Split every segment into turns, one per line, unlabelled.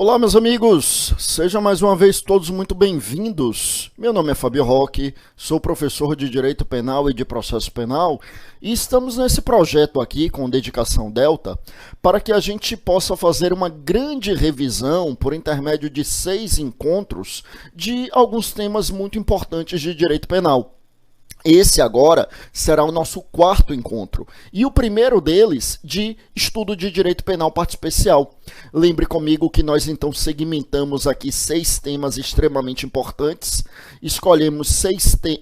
Olá, meus amigos! Sejam mais uma vez todos muito bem-vindos. Meu nome é Fábio Roque, sou professor de Direito Penal e de Processo Penal e estamos nesse projeto aqui com Dedicação Delta para que a gente possa fazer uma grande revisão por intermédio de 6 encontros de alguns temas muito importantes de direito penal. Esse agora será o nosso 4º encontro e o primeiro deles de estudo de direito penal parte especial. Lembre comigo que nós então segmentamos aqui 6 temas extremamente importantes, escolhemos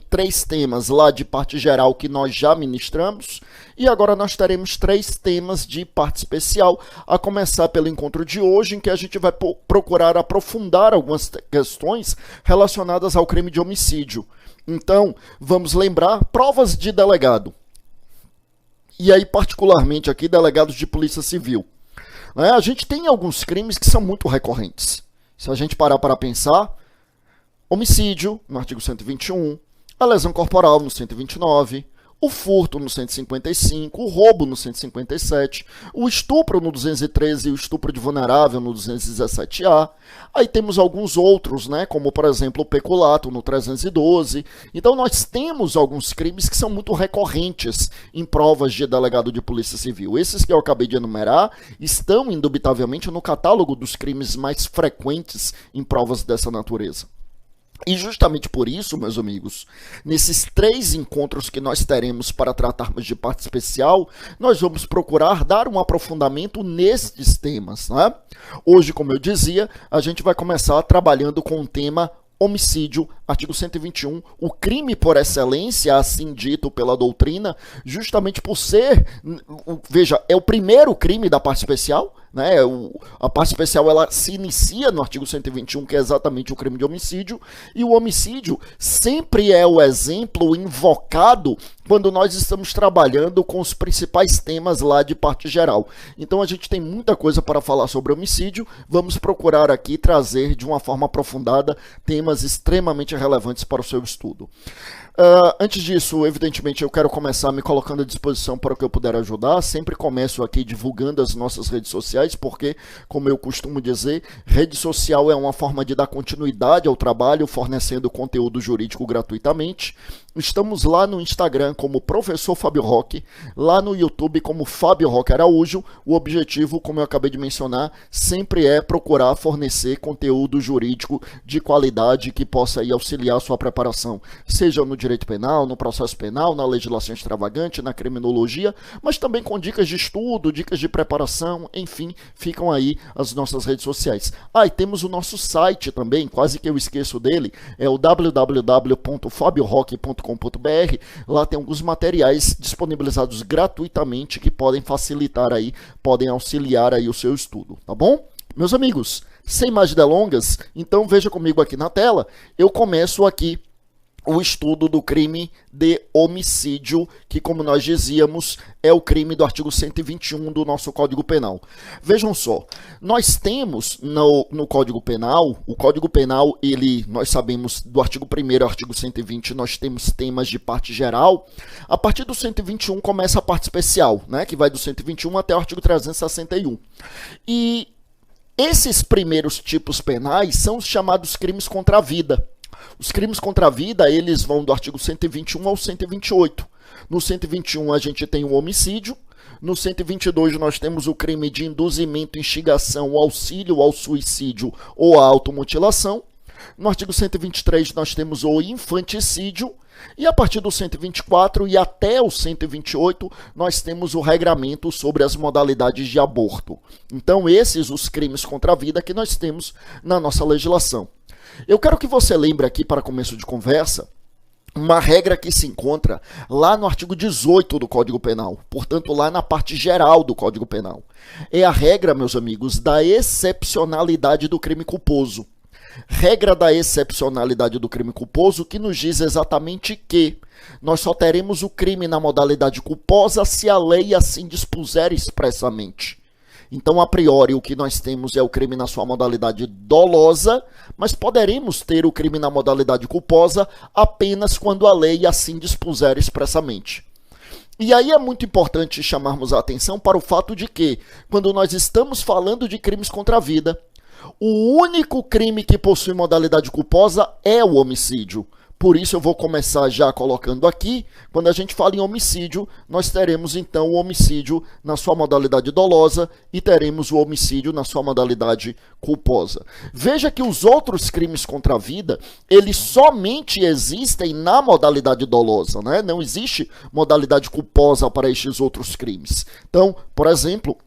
3 temas lá de parte geral que nós já ministramos e agora nós teremos 3 temas de parte especial, a começar pelo encontro de hoje, em que a gente vai procurar aprofundar algumas questões relacionadas ao crime de homicídio. Então, vamos lembrar provas de delegado. E aí, particularmente aqui, delegados de polícia civil. A gente tem alguns crimes que são muito recorrentes. Se a gente parar para pensar, homicídio, no artigo 121, a lesão corporal, no 129, o furto no 155, o roubo no 157, o estupro no 213 e o estupro de vulnerável no 217A. Aí temos alguns outros, como por exemplo o peculato no 312. Então nós temos alguns crimes que são muito recorrentes em provas de delegado de polícia civil. Esses que eu acabei de enumerar estão indubitavelmente no catálogo dos crimes mais frequentes em provas dessa natureza. E justamente por isso, meus amigos, nesses 3 encontros que nós teremos para tratarmos de parte especial, nós vamos procurar dar um aprofundamento nestes temas. Hoje, como eu dizia, a gente vai começar trabalhando com o tema homicídio, artigo 121, o crime por excelência, assim dito pela doutrina, justamente por ser, veja, é o primeiro crime da parte especial, a parte especial ela se inicia no artigo 121, que é exatamente o crime de homicídio, e o homicídio sempre é o exemplo invocado quando nós estamos trabalhando com os principais temas lá de parte geral. Então a gente tem muita coisa para falar sobre homicídio, vamos procurar aqui trazer de uma forma aprofundada temas extremamente relevantes para o seu estudo. Antes disso, evidentemente, eu quero começar me colocando à disposição para o que eu puder ajudar. Sempre começo aqui divulgando as nossas redes sociais, porque, como eu costumo dizer, rede social é uma forma de dar continuidade ao trabalho, fornecendo conteúdo jurídico gratuitamente. Estamos lá no Instagram como Professor Fábio Roque, lá no YouTube como Fábio Roque Araújo. O objetivo, como eu acabei de mencionar, sempre é procurar fornecer conteúdo jurídico de qualidade que possa aí auxiliar a sua preparação, seja no direito penal, no processo penal, na legislação extravagante, na criminologia, mas também com dicas de estudo, dicas de preparação, enfim, ficam aí as nossas redes sociais. E temos o nosso site também, quase que eu esqueço dele, é o www.fabioroque.com.br. Lá tem alguns materiais disponibilizados gratuitamente que podem facilitar aí, podem auxiliar aí o seu estudo, tá bom? Meus amigos, sem mais delongas, então veja comigo aqui na tela, eu começo aqui o estudo do crime de homicídio, que, como nós dizíamos, é o crime do artigo 121 do nosso Código Penal. Vejam só, nós temos no Código Penal, o Código Penal, nós sabemos, do artigo 1º ao artigo 120, nós temos temas de parte geral. A partir do 121 começa a parte especial, que vai do 121 até o artigo 361. E esses primeiros tipos penais são os chamados crimes contra a vida. Os crimes contra a vida, eles vão do artigo 121 ao 128. No 121 a gente tem o homicídio, no 122 nós temos o crime de induzimento, instigação, auxílio ao suicídio ou à automutilação. No artigo 123 nós temos o infanticídio e a partir do 124 e até o 128 nós temos o regramento sobre as modalidades de aborto. Então esses os crimes contra a vida que nós temos na nossa legislação. Eu quero que você lembre aqui, para começo de conversa, uma regra que se encontra lá no artigo 18 do Código Penal, portanto lá na parte geral do Código Penal. É a regra, meus amigos, da excepcionalidade do crime culposo. Regra da excepcionalidade do crime culposo que nos diz exatamente que nós só teremos o crime na modalidade culposa se a lei assim dispuser expressamente. Então, a priori, o que nós temos é o crime na sua modalidade dolosa, mas poderemos ter o crime na modalidade culposa apenas quando a lei assim dispuser expressamente. E aí é muito importante chamarmos a atenção para o fato de que, quando nós estamos falando de crimes contra a vida, O único crime que possui modalidade culposa é o homicídio. Por isso eu vou começar já colocando aqui, quando a gente fala em homicídio, nós teremos então o homicídio na sua modalidade dolosa e teremos o homicídio na sua modalidade culposa. Veja que os outros crimes contra a vida, eles somente existem na modalidade dolosa, né? Não existe modalidade culposa para estes outros crimes. Então, por exemplo,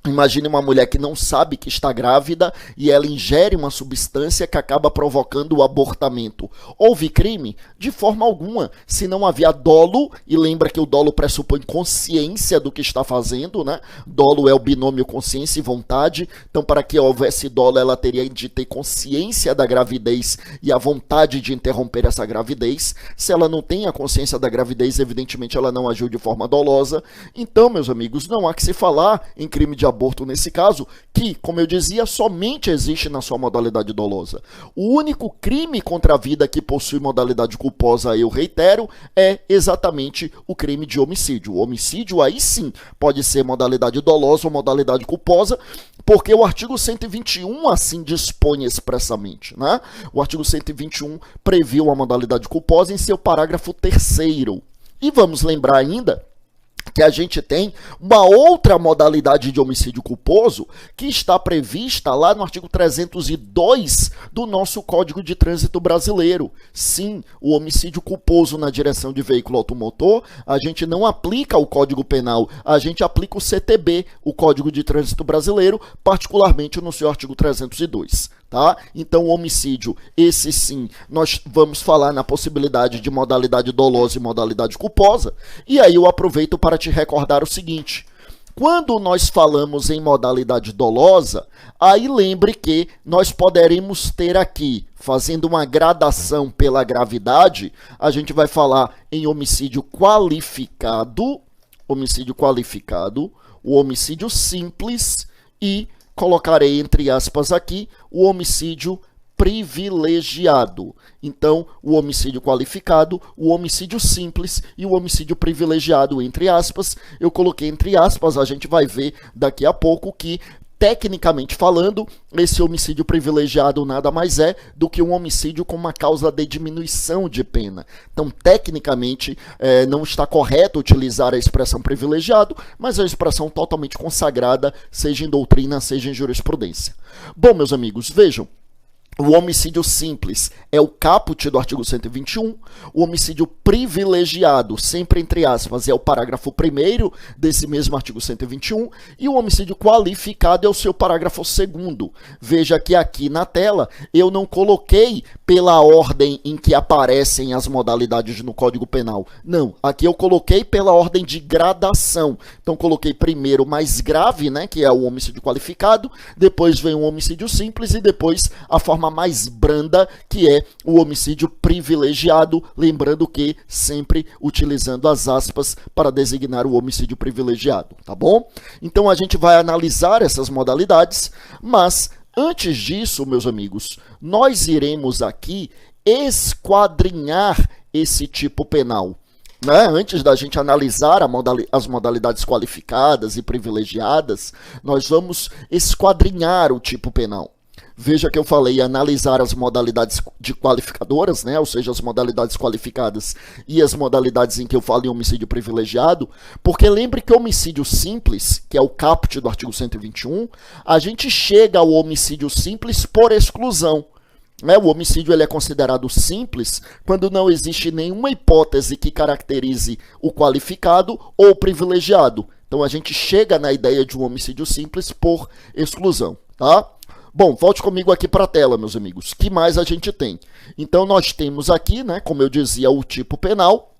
imagine uma mulher que não sabe que está grávida e ela ingere uma substância que acaba provocando o abortamento. Houve crime? De forma alguma. Se não havia dolo, e lembra que o dolo pressupõe consciência do que está fazendo, né? Dolo é o binômio consciência e vontade. Então, para que houvesse dolo, ela teria de ter consciência da gravidez e a vontade de interromper essa gravidez. Se ela não tem a consciência da gravidez, evidentemente ela não agiu de forma dolosa. Então, meus amigos, não há que se falar em crime de aborto nesse caso, que, como eu dizia, somente existe na sua modalidade dolosa. O único crime contra a vida que possui modalidade culposa, eu reitero, é exatamente o crime de homicídio. O homicídio, aí sim, pode ser modalidade dolosa ou modalidade culposa, porque o artigo 121 assim dispõe expressamente, né? O artigo 121 previu a modalidade culposa em seu parágrafo 3º. E vamos lembrar ainda que a gente tem uma outra modalidade de homicídio culposo que está prevista lá no artigo 302 do nosso Código de Trânsito Brasileiro. Sim, o homicídio culposo na direção de veículo automotor, a gente não aplica o Código Penal, a gente aplica o CTB, o Código de Trânsito Brasileiro, particularmente no seu artigo 302. Tá? Então, o homicídio, esse sim, nós vamos falar na possibilidade de modalidade dolosa e modalidade culposa. E aí eu aproveito para te recordar o seguinte: quando nós falamos em modalidade dolosa, aí lembre que nós poderemos ter aqui, fazendo uma gradação pela gravidade, a gente vai falar em homicídio qualificado, o homicídio simples e colocarei entre aspas aqui o homicídio privilegiado. Então, o homicídio qualificado, o homicídio simples e o homicídio privilegiado, entre aspas. Eu coloquei entre aspas, a gente vai ver daqui a pouco que, tecnicamente falando, esse homicídio privilegiado nada mais é do que um homicídio com uma causa de diminuição de pena. Então, tecnicamente, não está correto utilizar a expressão privilegiado, mas é uma expressão totalmente consagrada, seja em doutrina, seja em jurisprudência. Bom, meus amigos, vejam. O homicídio simples é o caput do artigo 121, o homicídio privilegiado, sempre entre aspas, é o parágrafo 1º desse mesmo artigo 121, e o homicídio qualificado é o seu parágrafo 2º. Veja que aqui na tela eu não coloquei pela ordem em que aparecem as modalidades no Código Penal. Não, aqui eu coloquei pela ordem de gradação. Então coloquei primeiro o mais grave, né, que é o homicídio qualificado, depois vem o homicídio simples e depois a forma mais branda, que é o homicídio privilegiado, lembrando que sempre utilizando as aspas para designar o homicídio privilegiado, tá bom? Então a gente vai analisar essas modalidades, mas antes disso, meus amigos, nós iremos aqui esquadrinhar esse tipo penal. Né? Antes da gente analisar as modalidades qualificadas e privilegiadas, nós vamos esquadrinhar o tipo penal. Veja que eu falei analisar as modalidades de qualificadoras, né? Ou seja, as modalidades qualificadas e as modalidades em que eu falo em homicídio privilegiado, porque lembre que o homicídio simples, que é o caput do artigo 121, a gente chega ao homicídio simples por exclusão. O homicídio ele é considerado simples quando não existe nenhuma hipótese que caracterize o qualificado ou o privilegiado. Então a gente chega na ideia de um homicídio simples por exclusão, tá? Bom, volte comigo aqui para a tela, meus amigos. O que mais a gente tem? Então, nós temos aqui, né, como eu dizia, o tipo penal.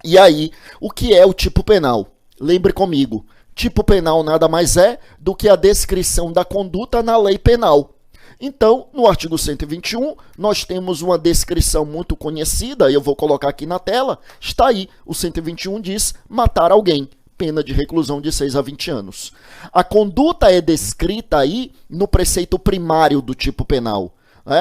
E aí, o que é o tipo penal? Lembre comigo, tipo penal nada mais é do que a descrição da conduta na lei penal. Então, no artigo 121, nós temos uma descrição muito conhecida, eu vou colocar aqui na tela, está aí, o 121 diz matar alguém. Pena de reclusão de 6 a 20 anos. A conduta é descrita aí no preceito primário do tipo penal.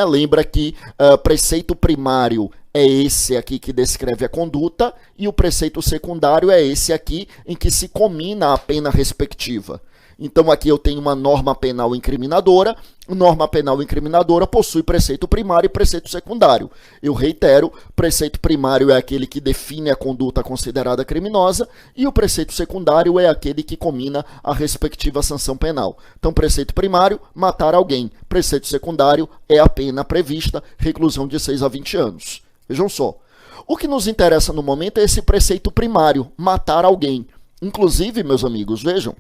Lembra que preceito primário é esse aqui que descreve a conduta e o preceito secundário é esse aqui em que se comina a pena respectiva. Então aqui eu tenho uma norma penal incriminadora. Norma penal incriminadora possui preceito primário e preceito secundário. Eu reitero, preceito primário é aquele que define a conduta considerada criminosa e o preceito secundário é aquele que comina a respectiva sanção penal. Então, preceito primário, matar alguém. Preceito secundário é a pena prevista, reclusão de 6 a 20 anos. Vejam só. O que nos interessa no momento é esse preceito primário, matar alguém. Inclusive, meus amigos, vejam,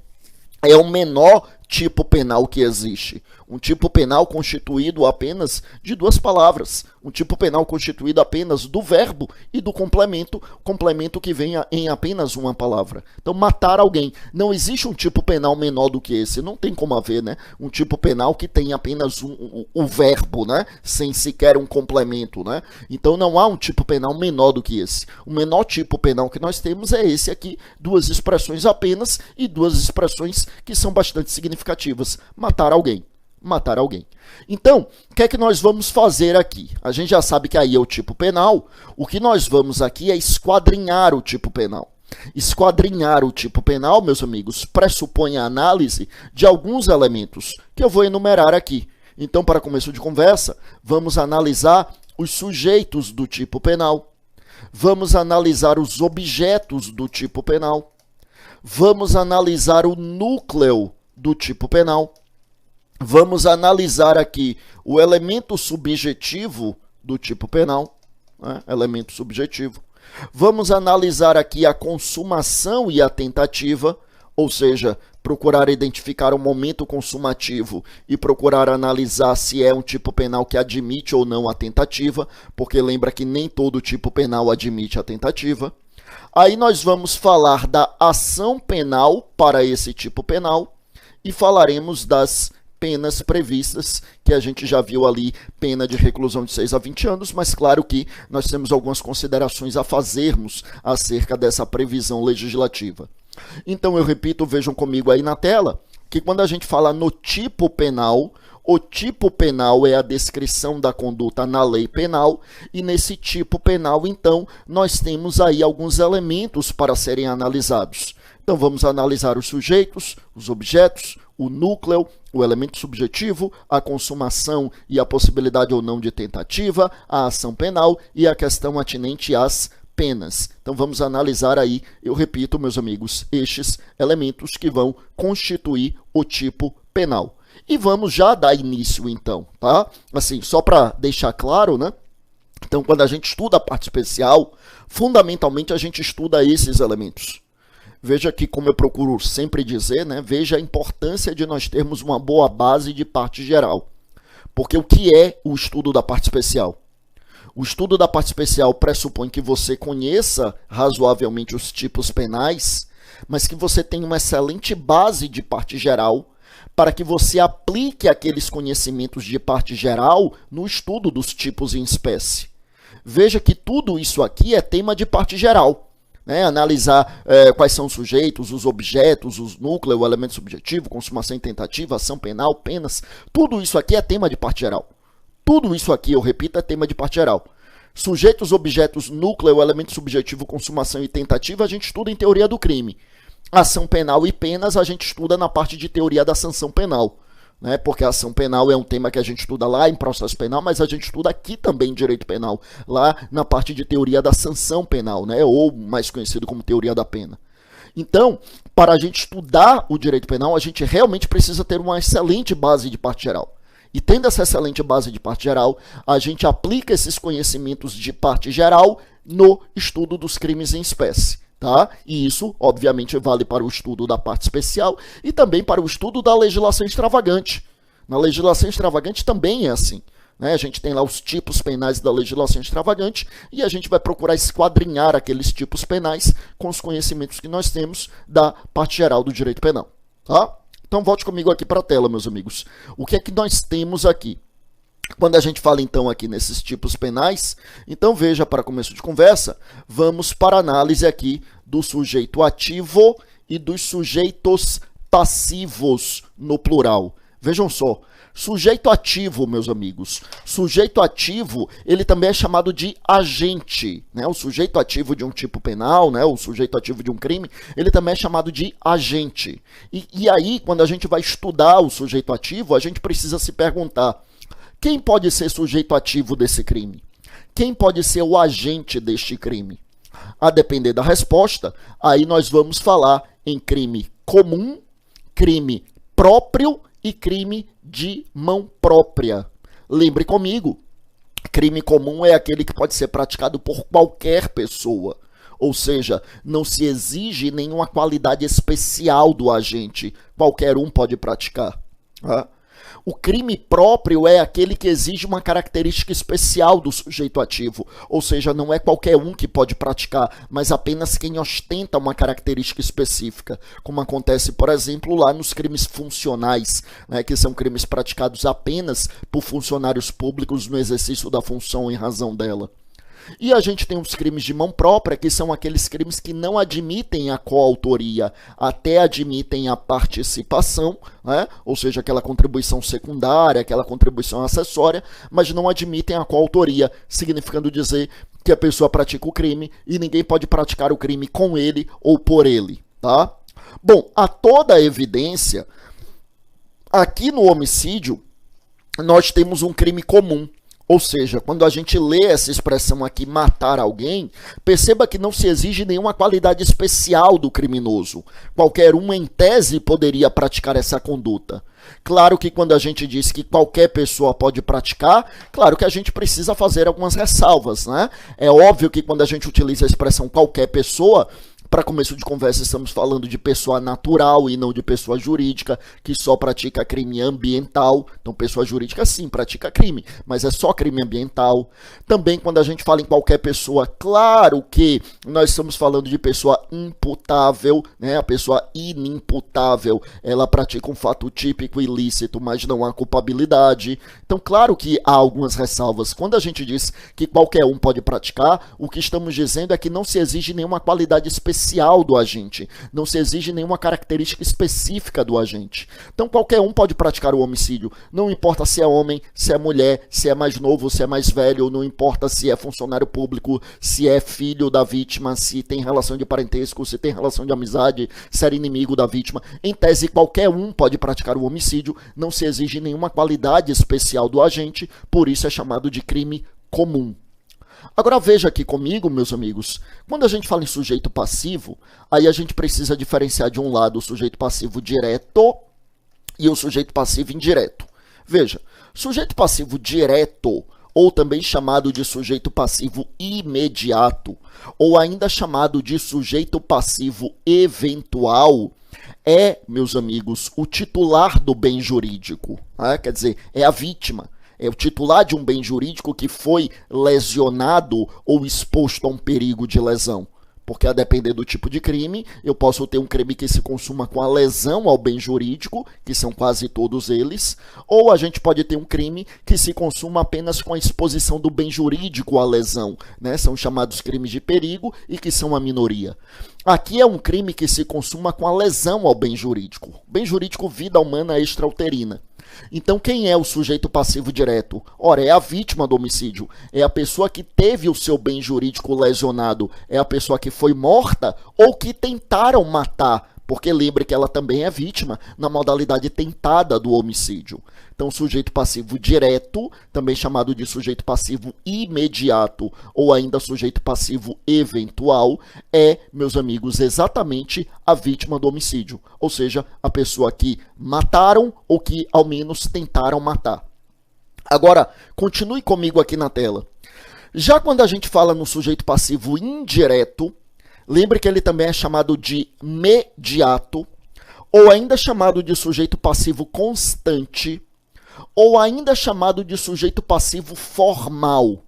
é o menor tipo penal que existe. Um tipo penal constituído apenas de 2 palavras. Um tipo penal constituído apenas do verbo e do complemento que vem em apenas uma palavra. Então, matar alguém. Não existe um tipo penal menor do que esse. Não tem como haver, né? Um tipo penal que tem apenas um verbo, né? Sem sequer um complemento, né? Então, não há um tipo penal menor do que esse. O menor tipo penal que nós temos é esse aqui. 2 expressões apenas e 2 expressões que são bastante significativas. Matar alguém. Matar alguém. Então, o que é que nós vamos fazer aqui? A gente já sabe que aí é o tipo penal. O que nós vamos aqui é esquadrinhar o tipo penal. Esquadrinhar o tipo penal, meus amigos, pressupõe a análise de alguns elementos que eu vou enumerar aqui. Então, para começo de conversa, vamos analisar os sujeitos do tipo penal. Vamos analisar os objetos do tipo penal. Vamos analisar o núcleo do tipo penal. Vamos analisar aqui o elemento subjetivo do tipo penal, né? Elemento subjetivo. Vamos analisar aqui a consumação e a tentativa, ou seja, procurar identificar o momento consumativo e procurar analisar se é um tipo penal que admite ou não a tentativa, porque lembra que nem todo tipo penal admite a tentativa. Aí nós vamos falar da ação penal para esse tipo penal e falaremos das penas previstas, que a gente já viu ali, pena de reclusão de 6 a 20 anos, mas claro que nós temos algumas considerações a fazermos acerca dessa previsão legislativa. Então, eu repito, vejam comigo aí na tela, que quando a gente fala no tipo penal, o tipo penal é a descrição da conduta na lei penal, e nesse tipo penal, então, nós temos aí alguns elementos para serem analisados. Então, vamos analisar os sujeitos, os objetos, o núcleo, o elemento subjetivo, a consumação e a possibilidade ou não de tentativa, a ação penal e a questão atinente às penas. Então, vamos analisar aí, eu repito, meus amigos, estes elementos que vão constituir o tipo penal. E vamos já dar início, então, tá? Assim, só para deixar claro, né? Então, quando a gente estuda a parte especial, fundamentalmente a gente estuda esses elementos. Veja que, como eu procuro sempre dizer, né, veja a importância de nós termos uma boa base de parte geral. Porque o que é o estudo da parte especial? O estudo da parte especial pressupõe que você conheça razoavelmente os tipos penais, mas que você tenha uma excelente base de parte geral para que você aplique aqueles conhecimentos de parte geral no estudo dos tipos em espécie. Veja que tudo isso aqui é tema de parte geral. Né? Analisar quais são os sujeitos, os objetos, os núcleos, o elemento subjetivo, consumação e tentativa, ação penal, penas. Tudo isso aqui é tema de parte geral. Tudo isso aqui, eu repito, é tema de parte geral. Sujeitos, objetos, núcleo, elemento subjetivo, consumação e tentativa, a gente estuda em teoria do crime. Ação penal e penas, a gente estuda na parte de teoria da sanção penal. Né? Porque a ação penal é um tema que a gente estuda lá em processo penal, mas a gente estuda aqui também em direito penal, lá na parte de teoria da sanção penal, né? Ou mais conhecido como teoria da pena. Então, para a gente estudar o direito penal, a gente realmente precisa ter uma excelente base de parte geral. E tendo essa excelente base de parte geral, a gente aplica esses conhecimentos de parte geral no estudo dos crimes em espécie. Tá? E isso, obviamente, vale para o estudo da parte especial e também para o estudo da legislação extravagante. Na legislação extravagante também é assim. Né? A gente tem lá os tipos penais da legislação extravagante e a gente vai procurar esquadrinhar aqueles tipos penais com os conhecimentos que nós temos da parte geral do direito penal. Tá? Então, volte comigo aqui para a tela, meus amigos. O que é que nós temos aqui? Quando a gente fala, então, aqui nesses tipos penais, então veja, para começo de conversa, vamos para a análise aqui do sujeito ativo e dos sujeitos passivos no plural. Vejam só, sujeito ativo, meus amigos. Sujeito ativo, ele também é chamado de agente, né? O sujeito ativo de um tipo penal, né? O sujeito ativo de um crime, ele também é chamado de agente. E aí, quando a gente vai estudar o sujeito ativo, a gente precisa se perguntar: quem pode ser sujeito ativo desse crime? Quem pode ser o agente deste crime? A depender da resposta, aí nós vamos falar em crime comum, crime próprio e crime de mão própria. Lembre comigo, crime comum é aquele que pode ser praticado por qualquer pessoa. Ou seja, não se exige nenhuma qualidade especial do agente. Qualquer um pode praticar. Tá? O crime próprio é aquele que exige uma característica especial do sujeito ativo, ou seja, não é qualquer um que pode praticar, mas apenas quem ostenta uma característica específica, como acontece, por exemplo, lá nos crimes funcionais, né, que são crimes praticados apenas por funcionários públicos no exercício da função em razão dela. E a gente tem os crimes de mão própria, que são aqueles crimes que não admitem a coautoria, até admitem a participação, né? Ou seja, aquela contribuição secundária, aquela contribuição acessória, mas não admitem a coautoria, significando dizer que a pessoa pratica o crime e ninguém pode praticar o crime com ele ou por ele. Tá? Bom, a toda evidência, aqui no homicídio, nós temos um crime comum. Ou seja, quando a gente lê essa expressão aqui, matar alguém, perceba que não se exige nenhuma qualidade especial do criminoso. Qualquer um, em tese, poderia praticar essa conduta. Claro que quando a gente diz que qualquer pessoa pode praticar, claro que a gente precisa fazer algumas ressalvas, né? É óbvio que quando a gente utiliza a expressão qualquer pessoa, para começo de conversa, estamos falando de pessoa natural e não de pessoa jurídica, que só pratica crime ambiental. Então, pessoa jurídica, sim, pratica crime, mas é só crime ambiental. Também, quando a gente fala em qualquer pessoa, claro que nós estamos falando de pessoa imputável, né? A pessoa inimputável, ela pratica um fato típico ilícito, mas não há culpabilidade. Então, claro que há algumas ressalvas. Quando a gente diz que qualquer um pode praticar, o que estamos dizendo é que não se exige nenhuma qualidade especial do agente, não se exige nenhuma característica específica do agente. Então qualquer um pode praticar o homicídio, não importa se é homem, se é mulher, se é mais novo, se é mais velho, não importa se é funcionário público, se é filho da vítima, se tem relação de parentesco, se tem relação de amizade, se é inimigo da vítima. Em tese, qualquer um pode praticar o homicídio, não se exige nenhuma qualidade especial do agente, por isso é chamado de crime comum. Agora veja aqui comigo, meus amigos, quando a gente fala em sujeito passivo, aí a gente precisa diferenciar de um lado o sujeito passivo direto e o sujeito passivo indireto. Veja, sujeito passivo direto, ou também chamado de sujeito passivo imediato, ou ainda chamado de sujeito passivo eventual, é, meus amigos, o titular do bem jurídico, né? Quer dizer, é a vítima. É o titular de um bem jurídico que foi lesionado ou exposto a um perigo de lesão. Porque, a depender do tipo de crime, eu posso ter um crime que se consuma com a lesão ao bem jurídico, que são quase todos eles, ou a gente pode ter um crime que se consuma apenas com a exposição do bem jurídico à lesão, né? São chamados crimes de perigo e que são a minoria. Aqui é um crime que se consuma com a lesão ao bem jurídico. Bem jurídico, vida humana extrauterina. Então, quem é o sujeito passivo direto? Ora, é a vítima do homicídio, é a pessoa que teve o seu bem jurídico lesionado, é a pessoa que foi morta ou que tentaram matar, porque lembre que ela também é vítima na modalidade tentada do homicídio. Então, sujeito passivo direto, também chamado de sujeito passivo imediato ou ainda sujeito passivo eventual, é, meus amigos, exatamente a vítima do homicídio, ou seja, a pessoa que mataram ou que ao menos tentaram matar. Agora, continue comigo aqui na tela. Já quando a gente fala no sujeito passivo indireto, lembre que ele também é chamado de mediato, ou ainda chamado de sujeito passivo constante, ou ainda chamado de sujeito passivo formal.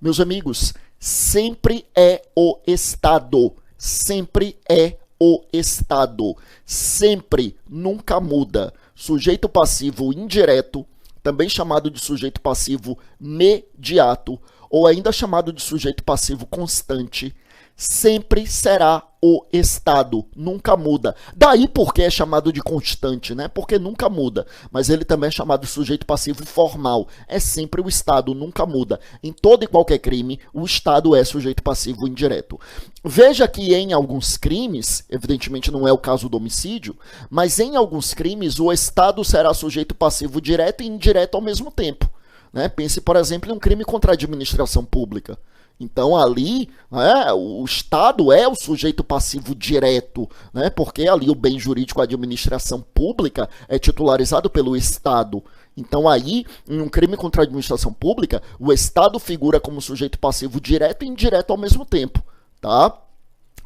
Meus amigos, sempre é o Estado, sempre é o Estado, sempre, nunca muda. Sujeito passivo indireto, também chamado de sujeito passivo mediato, ou ainda chamado de sujeito passivo constante, sempre será o Estado, nunca muda. Daí porque é chamado de constante, né? Porque nunca muda. Mas ele também é chamado de sujeito passivo formal. É sempre o Estado, nunca muda. Em todo e qualquer crime, o Estado é sujeito passivo indireto. Veja que em alguns crimes, evidentemente não é o caso do homicídio, mas em alguns crimes o Estado será sujeito passivo direto e indireto ao mesmo tempo. Né? Pense, por exemplo, em um crime contra a administração pública. Então, ali, né, o Estado é o sujeito passivo direto, né, porque ali o bem jurídico, a administração pública, é titularizado pelo Estado. Então, aí, em um crime contra a administração pública, o Estado figura como sujeito passivo direto e indireto ao mesmo tempo, tá?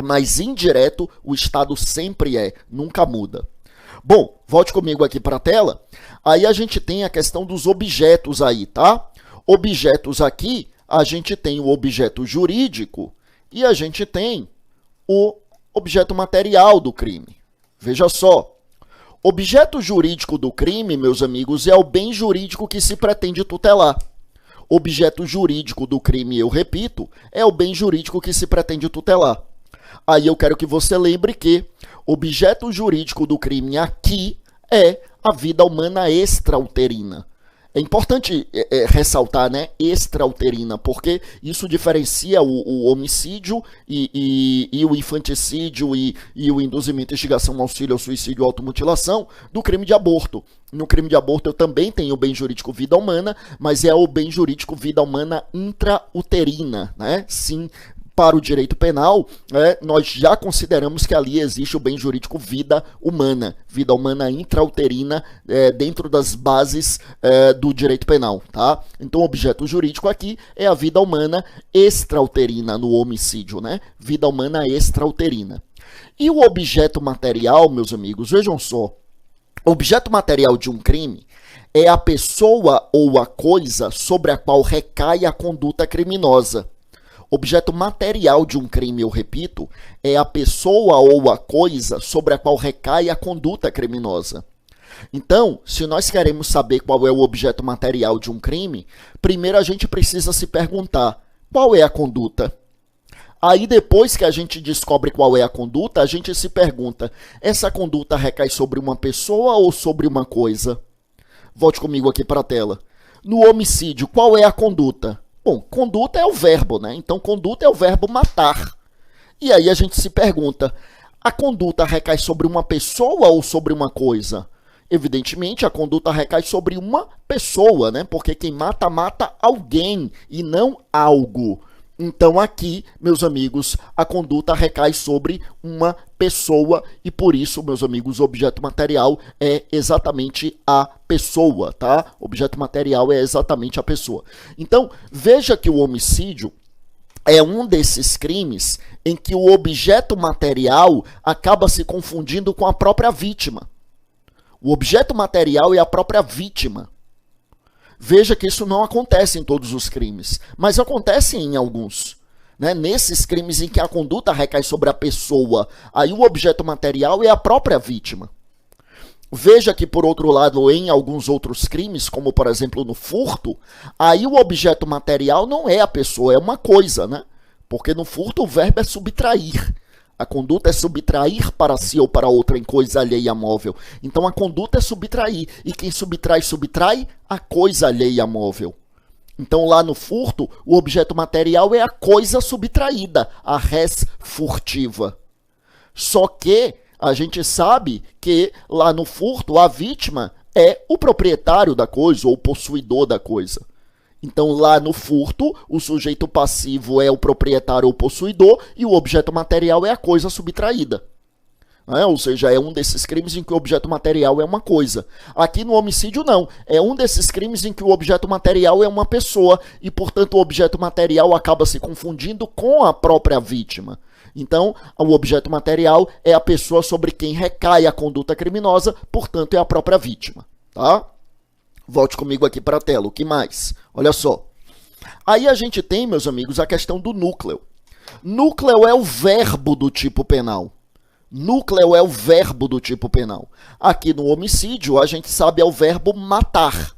Mas indireto, o Estado sempre é, nunca muda. Bom, volte comigo aqui para a tela. Aí a gente tem a questão dos objetos aí, tá? Objetos aqui, a gente tem o objeto jurídico e a gente tem o objeto material do crime. Veja só, objeto jurídico do crime, meus amigos, é o bem jurídico que se pretende tutelar. Objeto jurídico do crime, eu repito, é o bem jurídico que se pretende tutelar. Aí eu quero que você lembre que objeto jurídico do crime aqui é a vida humana extrauterina. É importante ressaltar, né, extrauterina, porque isso diferencia o homicídio e o infanticídio e o induzimento, instigação, auxílio ao suicídio ou automutilação do crime de aborto. No crime de aborto eu também tenho o bem jurídico vida humana, mas é o bem jurídico vida humana intrauterina, né? Sim, para o direito penal, nós já consideramos que ali existe o bem jurídico vida humana intrauterina, dentro das bases do direito penal, tá? Então, o objeto jurídico aqui é a vida humana extrauterina no homicídio, né? Vida humana extrauterina. E o objeto material, meus amigos, vejam só, o objeto material de um crime é a pessoa ou a coisa sobre a qual recai a conduta criminosa. Objeto material de um crime, eu repito, é a pessoa ou a coisa sobre a qual recai a conduta criminosa. Então, se nós queremos saber qual é o objeto material de um crime, primeiro a gente precisa se perguntar, qual é a conduta? Aí depois que a gente descobre qual é a conduta, a gente se pergunta, essa conduta recai sobre uma pessoa ou sobre uma coisa? Volte comigo aqui para a tela. No homicídio, qual é a conduta? Bom, conduta é o verbo, né? Então, conduta é o verbo matar. E aí a gente se pergunta, a conduta recai sobre uma pessoa ou sobre uma coisa? Evidentemente, a conduta recai sobre uma pessoa, né? Porque quem mata, mata alguém e não algo. Então, aqui, meus amigos, a conduta recai sobre uma pessoa e, por isso, meus amigos, o objeto material é exatamente a pessoa, tá? O objeto material é exatamente a pessoa. Então, veja que o homicídio é um desses crimes em que o objeto material acaba se confundindo com a própria vítima. O objeto material é a própria vítima. Veja que isso não acontece em todos os crimes, mas acontece em alguns. Né? Nesses crimes em que a conduta recai sobre a pessoa, aí o objeto material é a própria vítima. Veja que, por outro lado, em alguns outros crimes, como por exemplo no furto, aí o objeto material não é a pessoa, é uma coisa, né? Porque no furto o verbo é subtrair. A conduta é subtrair para si ou para outra em coisa alheia móvel. Então, a conduta é subtrair. E quem subtrai, subtrai a coisa alheia móvel. Então, lá no furto, o objeto material é a coisa subtraída, a res furtiva. Só que a gente sabe que lá no furto, a vítima é o proprietário da coisa ou o possuidor da coisa. Então, lá no furto, o sujeito passivo é o proprietário ou possuidor e o objeto material é a coisa subtraída. Ou seja, é um desses crimes em que o objeto material é uma coisa. Aqui no homicídio, não. É um desses crimes em que o objeto material é uma pessoa e, portanto, o objeto material acaba se confundindo com a própria vítima. Então, o objeto material é a pessoa sobre quem recai a conduta criminosa, portanto, é a própria vítima. Tá? Volte comigo aqui para a tela. O que mais? Olha só. Aí a gente tem, meus amigos, a questão do núcleo. Núcleo é o verbo do tipo penal. Núcleo é o verbo do tipo penal. Aqui no homicídio, a gente sabe é o verbo matar.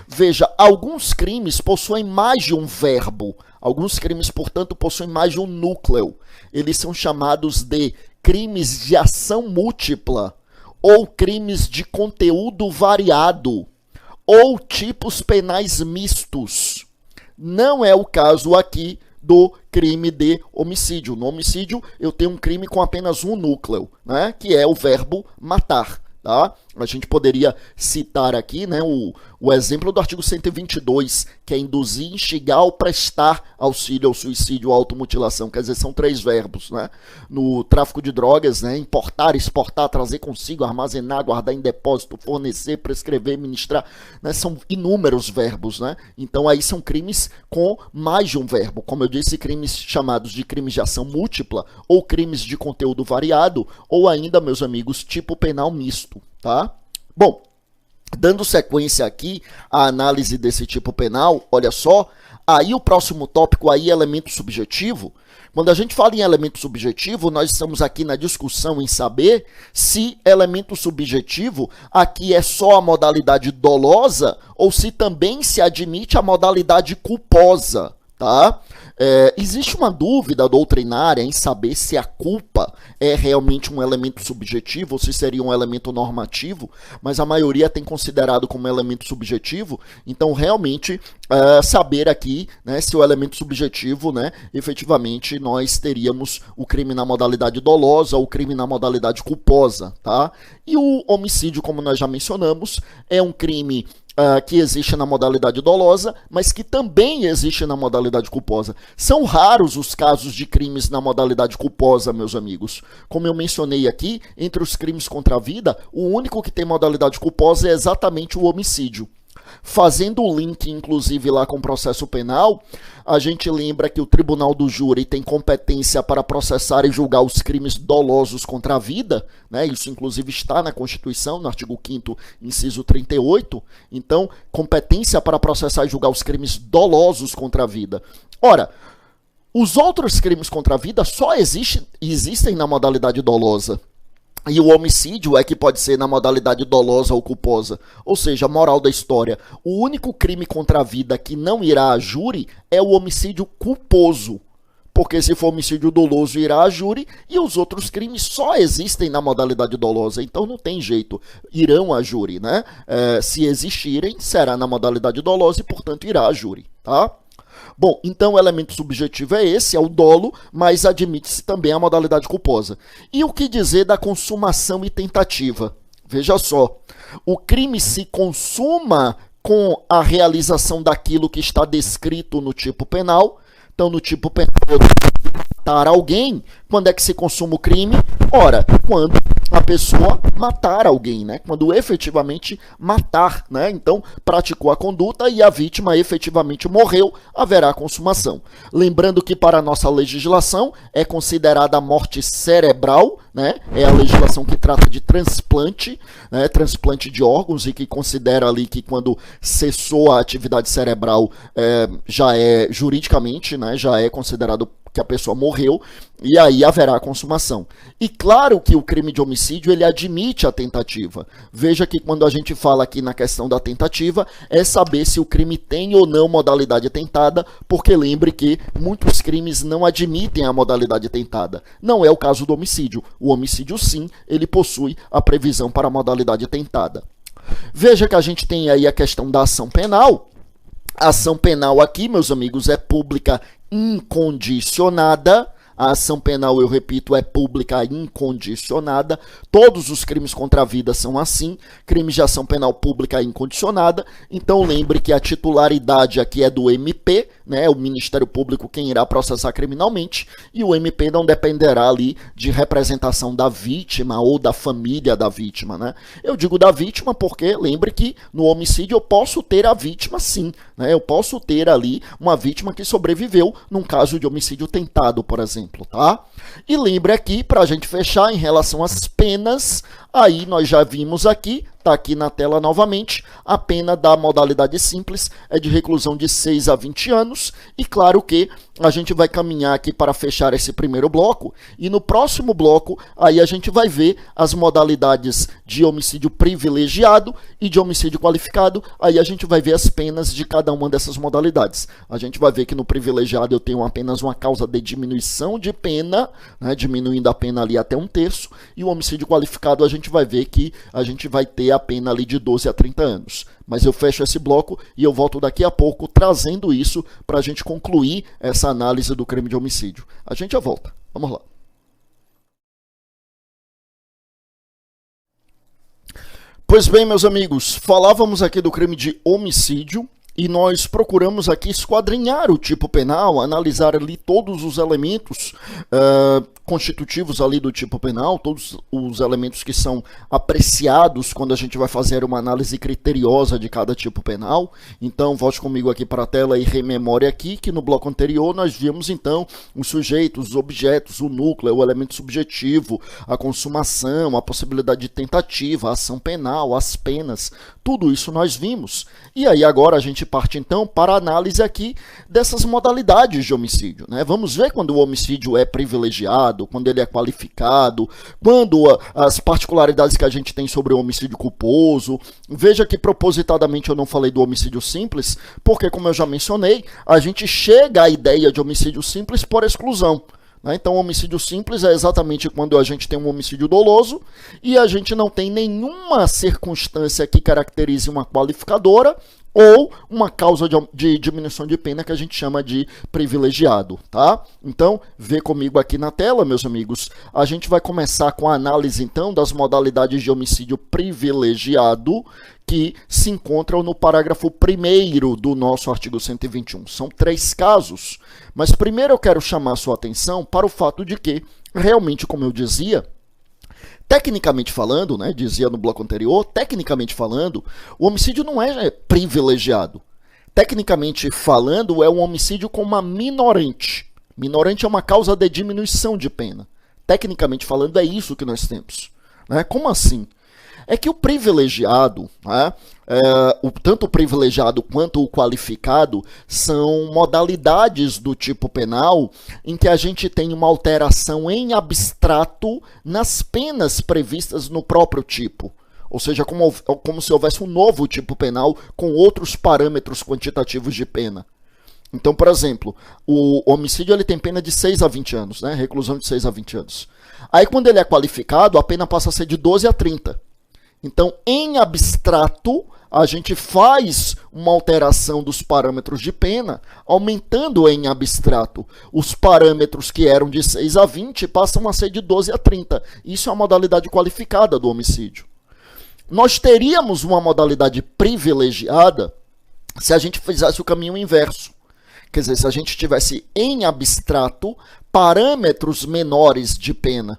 Veja, alguns crimes possuem mais de um verbo. Alguns crimes, portanto, possuem mais de um núcleo. Eles são chamados de crimes de ação múltipla ou crimes de conteúdo variado ou tipos penais mistos. Não é o caso aqui do crime de homicídio. No homicídio, eu tenho um crime com apenas um núcleo, né, que é o verbo matar. Tá? A gente poderia citar aqui, né, o exemplo do artigo 122, que é induzir, instigar ou prestar auxílio ao suicídio ou automutilação. Quer dizer, são 3 verbos. Né? No tráfico de drogas, né, importar, exportar, trazer consigo, armazenar, guardar em depósito, fornecer, prescrever, ministrar, né, são inúmeros verbos. Né? Então aí são crimes com mais de um verbo. Como eu disse, crimes chamados de crimes de ação múltipla ou crimes de conteúdo variado ou ainda, meus amigos, tipo penal misto. Tá? Bom, dando sequência aqui à análise desse tipo penal, olha só, aí o próximo tópico aí é elemento subjetivo. Quando a gente fala em elemento subjetivo, nós estamos aqui na discussão em saber se elemento subjetivo aqui é só a modalidade dolosa ou se também se admite a modalidade culposa. Tá? Existe uma dúvida doutrinária em saber se a culpa é realmente um elemento subjetivo ou se seria um elemento normativo, mas a maioria tem considerado como elemento subjetivo, então realmente saber aqui, né, se o elemento subjetivo, né, efetivamente nós teríamos o crime na modalidade dolosa ou o crime na modalidade culposa. Tá? E o homicídio, como nós já mencionamos, é um crime que existe na modalidade dolosa, mas que também existe na modalidade culposa. São raros os casos de crimes na modalidade culposa, meus amigos. Como eu mencionei aqui, entre os crimes contra a vida, o único que tem modalidade culposa é exatamente o homicídio. Fazendo o link, inclusive, lá com o processo penal, a gente lembra que o tribunal do júri tem competência para processar e julgar os crimes dolosos contra a vida, né? Isso, inclusive, está na Constituição, no artigo 5º, inciso 38. Então, competência para processar e julgar os crimes dolosos contra a vida. Ora, os outros crimes contra a vida só existem na modalidade dolosa. E o homicídio é que pode ser na modalidade dolosa ou culposa. Ou seja, moral da história, o único crime contra a vida que não irá a júri é o homicídio culposo. Porque se for homicídio doloso, irá a júri, e os outros crimes só existem na modalidade dolosa. Então não tem jeito, irão a júri, né? Se existirem, será na modalidade dolosa e, portanto, irá a júri, tá? Bom, então o elemento subjetivo é esse, é o dolo, mas admite-se também a modalidade culposa. E o que dizer da consumação e tentativa? Veja só, o crime se consuma com a realização daquilo que está descrito no tipo penal. Então, no tipo penal, matar alguém, quando é que se consuma o crime? Ora, quando a pessoa matar alguém, né? Quando efetivamente matar, né? Então, praticou a conduta e a vítima efetivamente morreu, haverá consumação. Lembrando que para a nossa legislação é considerada a morte cerebral, né? É a legislação que trata de transplante, né? Transplante de órgãos e que considera ali que quando cessou a atividade cerebral já é juridicamente, né? Já é considerado que a pessoa morreu, e aí haverá a consumação. E claro que o crime de homicídio, ele admite a tentativa. Veja que quando a gente fala aqui na questão da tentativa, é saber se o crime tem ou não modalidade tentada, porque lembre que muitos crimes não admitem a modalidade tentada. Não é o caso do homicídio. O homicídio, sim, ele possui a previsão para a modalidade tentada. Veja que a gente tem aí a questão da ação penal. A ação penal aqui, meus amigos, é pública incondicionada. A ação penal, eu repito, é pública incondicionada. Todos os crimes contra a vida são assim. Crimes de ação penal pública incondicionada. Então, lembre que a titularidade aqui é do MP, né? O Ministério Público quem irá processar criminalmente. E o MP não dependerá ali de representação da vítima ou da família da vítima, né? Eu digo da vítima porque, lembre que no homicídio eu posso ter a vítima sim, né? Eu posso ter ali uma vítima que sobreviveu num caso de homicídio tentado, por exemplo. Tá? E lembre aqui, para a gente fechar, em relação às penas, Aí nós já vimos aqui, está aqui na tela novamente, a pena da modalidade simples é de reclusão de 6 a 20 anos. E claro que a gente vai caminhar aqui para fechar esse primeiro bloco. E no próximo bloco, aí a gente vai ver as modalidades de homicídio privilegiado e de homicídio qualificado. Aí a gente vai ver as penas de cada uma dessas modalidades. A gente vai ver que no privilegiado eu tenho apenas uma causa de diminuição de pena, né, diminuindo a pena ali até 1/3. E o homicídio qualificado a gente vai ver que a gente vai ter a pena ali de 12 a 30 anos. Mas eu fecho esse bloco e eu volto daqui a pouco trazendo isso para a gente concluir essa análise do crime de homicídio. A gente já volta. Vamos lá. Pois bem, meus amigos, falávamos aqui do crime de homicídio e nós procuramos aqui esquadrinhar o tipo penal, analisar ali todos os elementos constitutivos ali do tipo penal, todos os elementos que são apreciados quando a gente vai fazer uma análise criteriosa de cada tipo penal. Então, volte comigo aqui para a tela e rememore aqui que no bloco anterior nós vimos então os sujeitos, os objetos, o núcleo, o elemento subjetivo, a consumação, a possibilidade de tentativa, a ação penal, as penas, tudo isso nós vimos. E aí agora a gente parte então para a análise aqui dessas modalidades de homicídio, né? Vamos ver quando o homicídio é privilegiado, quando ele é qualificado, quando as particularidades que a gente tem sobre o homicídio culposo. Veja que propositadamente eu não falei do homicídio simples, porque como eu já mencionei, a gente chega à ideia de homicídio simples por exclusão. Então, o homicídio simples é exatamente quando a gente tem um homicídio doloso e a gente não tem nenhuma circunstância que caracterize uma qualificadora ou uma causa de diminuição de pena que a gente chama de privilegiado, tá? Então, vê comigo aqui na tela, meus amigos, a gente vai começar com a análise, então, das modalidades de homicídio privilegiado que se encontram no parágrafo 1º do nosso artigo 121. São 3 casos, mas primeiro eu quero chamar a sua atenção para o fato de que, realmente, como eu dizia, tecnicamente falando, né, dizia no bloco anterior, tecnicamente falando, o homicídio não é privilegiado. Tecnicamente falando, é um homicídio com uma minorante. Minorante é uma causa de diminuição de pena. Tecnicamente falando, é isso que nós temos. Né? Como assim? É que o privilegiado, né, tanto o privilegiado quanto o qualificado, são modalidades do tipo penal em que a gente tem uma alteração em abstrato nas penas previstas no próprio tipo. Ou seja, como se houvesse um novo tipo penal com outros parâmetros quantitativos de pena. Então, por exemplo, o homicídio ele tem pena de 6 a 20 anos, né? Reclusão de 6 a 20 anos. Aí, quando ele é qualificado, a pena passa a ser de 12 a 30. Então, em abstrato, a gente faz uma alteração dos parâmetros de pena, aumentando em abstrato. Os parâmetros que eram de 6 a 20 passam a ser de 12 a 30. Isso é a modalidade qualificada do homicídio. Nós teríamos uma modalidade privilegiada se a gente fizesse o caminho inverso. Quer dizer, se a gente tivesse em abstrato parâmetros menores de pena.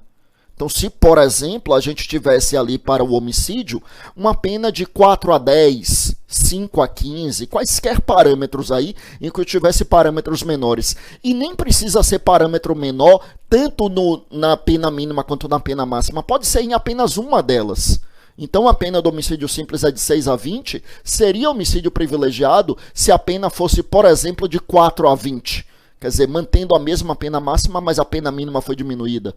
Então, se, por exemplo, a gente tivesse ali para o homicídio uma pena de 4 a 10, 5 a 15, quaisquer parâmetros aí em que eu tivesse parâmetros menores. E nem precisa ser parâmetro menor tanto na pena mínima quanto na pena máxima. Pode ser em apenas uma delas. Então, a pena do homicídio simples é de 6 a 20, seria homicídio privilegiado se a pena fosse, por exemplo, de 4 a 20. Quer dizer, mantendo a mesma pena máxima, mas a pena mínima foi diminuída.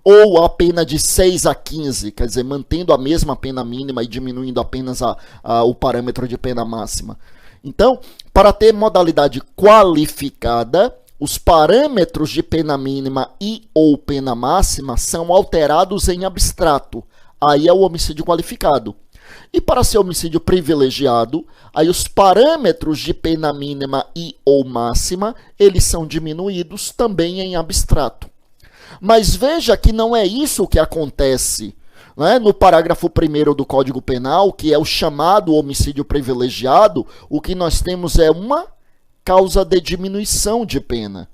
Ou a pena de 6 a 15, quer dizer, mantendo a mesma pena mínima e diminuindo apenas o parâmetro de pena máxima. Então, para ter modalidade qualificada, os parâmetros de pena mínima e ou pena máxima são alterados em abstrato. Aí é o homicídio qualificado. E para ser homicídio privilegiado, aí os parâmetros de pena mínima e ou máxima, eles são diminuídos também em abstrato. Mas veja que não é isso que acontece, né? No parágrafo 1º do Código Penal, que é o chamado homicídio privilegiado, o que nós temos é uma causa de diminuição de pena.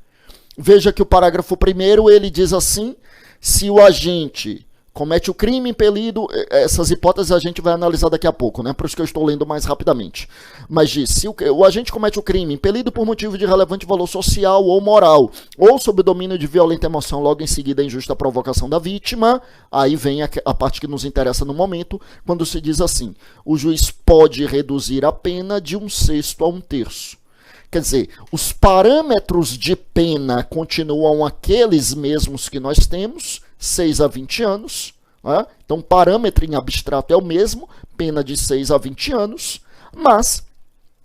Veja que o parágrafo 1º ele diz assim: se o agente comete o crime impelido, essas hipóteses a gente vai analisar daqui a pouco, né? Por isso que eu estou lendo mais rapidamente. Mas diz, se o agente comete o crime impelido por motivo de relevante valor social ou moral, ou sob o domínio de violenta emoção, logo em seguida a injusta provocação da vítima, aí vem a parte que nos interessa no momento, quando se diz assim, o juiz pode reduzir a pena de 1/6 a 1/3. Quer dizer, os parâmetros de pena continuam aqueles mesmos que nós temos, 6 a 20 anos. Né? Então, o parâmetro em abstrato é o mesmo, pena de 6 a 20 anos, mas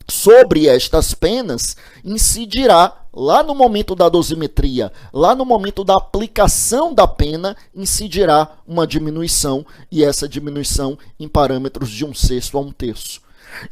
sobre estas penas incidirá, lá no momento da dosimetria, lá no momento da aplicação da pena, incidirá uma diminuição, e essa diminuição em parâmetros de 1/6 a 1/3.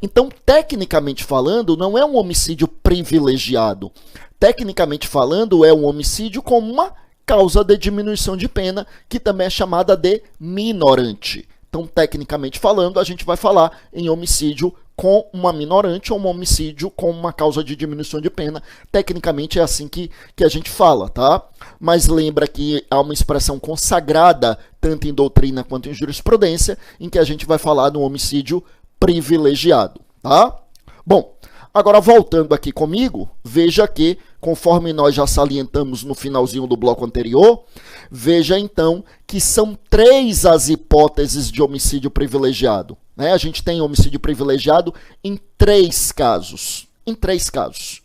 Então, tecnicamente falando, não é um homicídio privilegiado. Tecnicamente falando, é um homicídio com uma causa de diminuição de pena, que também é chamada de minorante. Então, tecnicamente falando, a gente vai falar em homicídio com uma minorante ou um homicídio com uma causa de diminuição de pena. Tecnicamente é assim que a gente fala, tá? Mas lembra que há uma expressão consagrada, tanto em doutrina quanto em jurisprudência, em que a gente vai falar no homicídio privilegiado, tá? Bom, agora voltando aqui comigo, veja que, conforme nós já salientamos no finalzinho do bloco anterior, veja então que são 3 as hipóteses de homicídio privilegiado. Né? A gente tem homicídio privilegiado em 3 casos. Em 3 casos.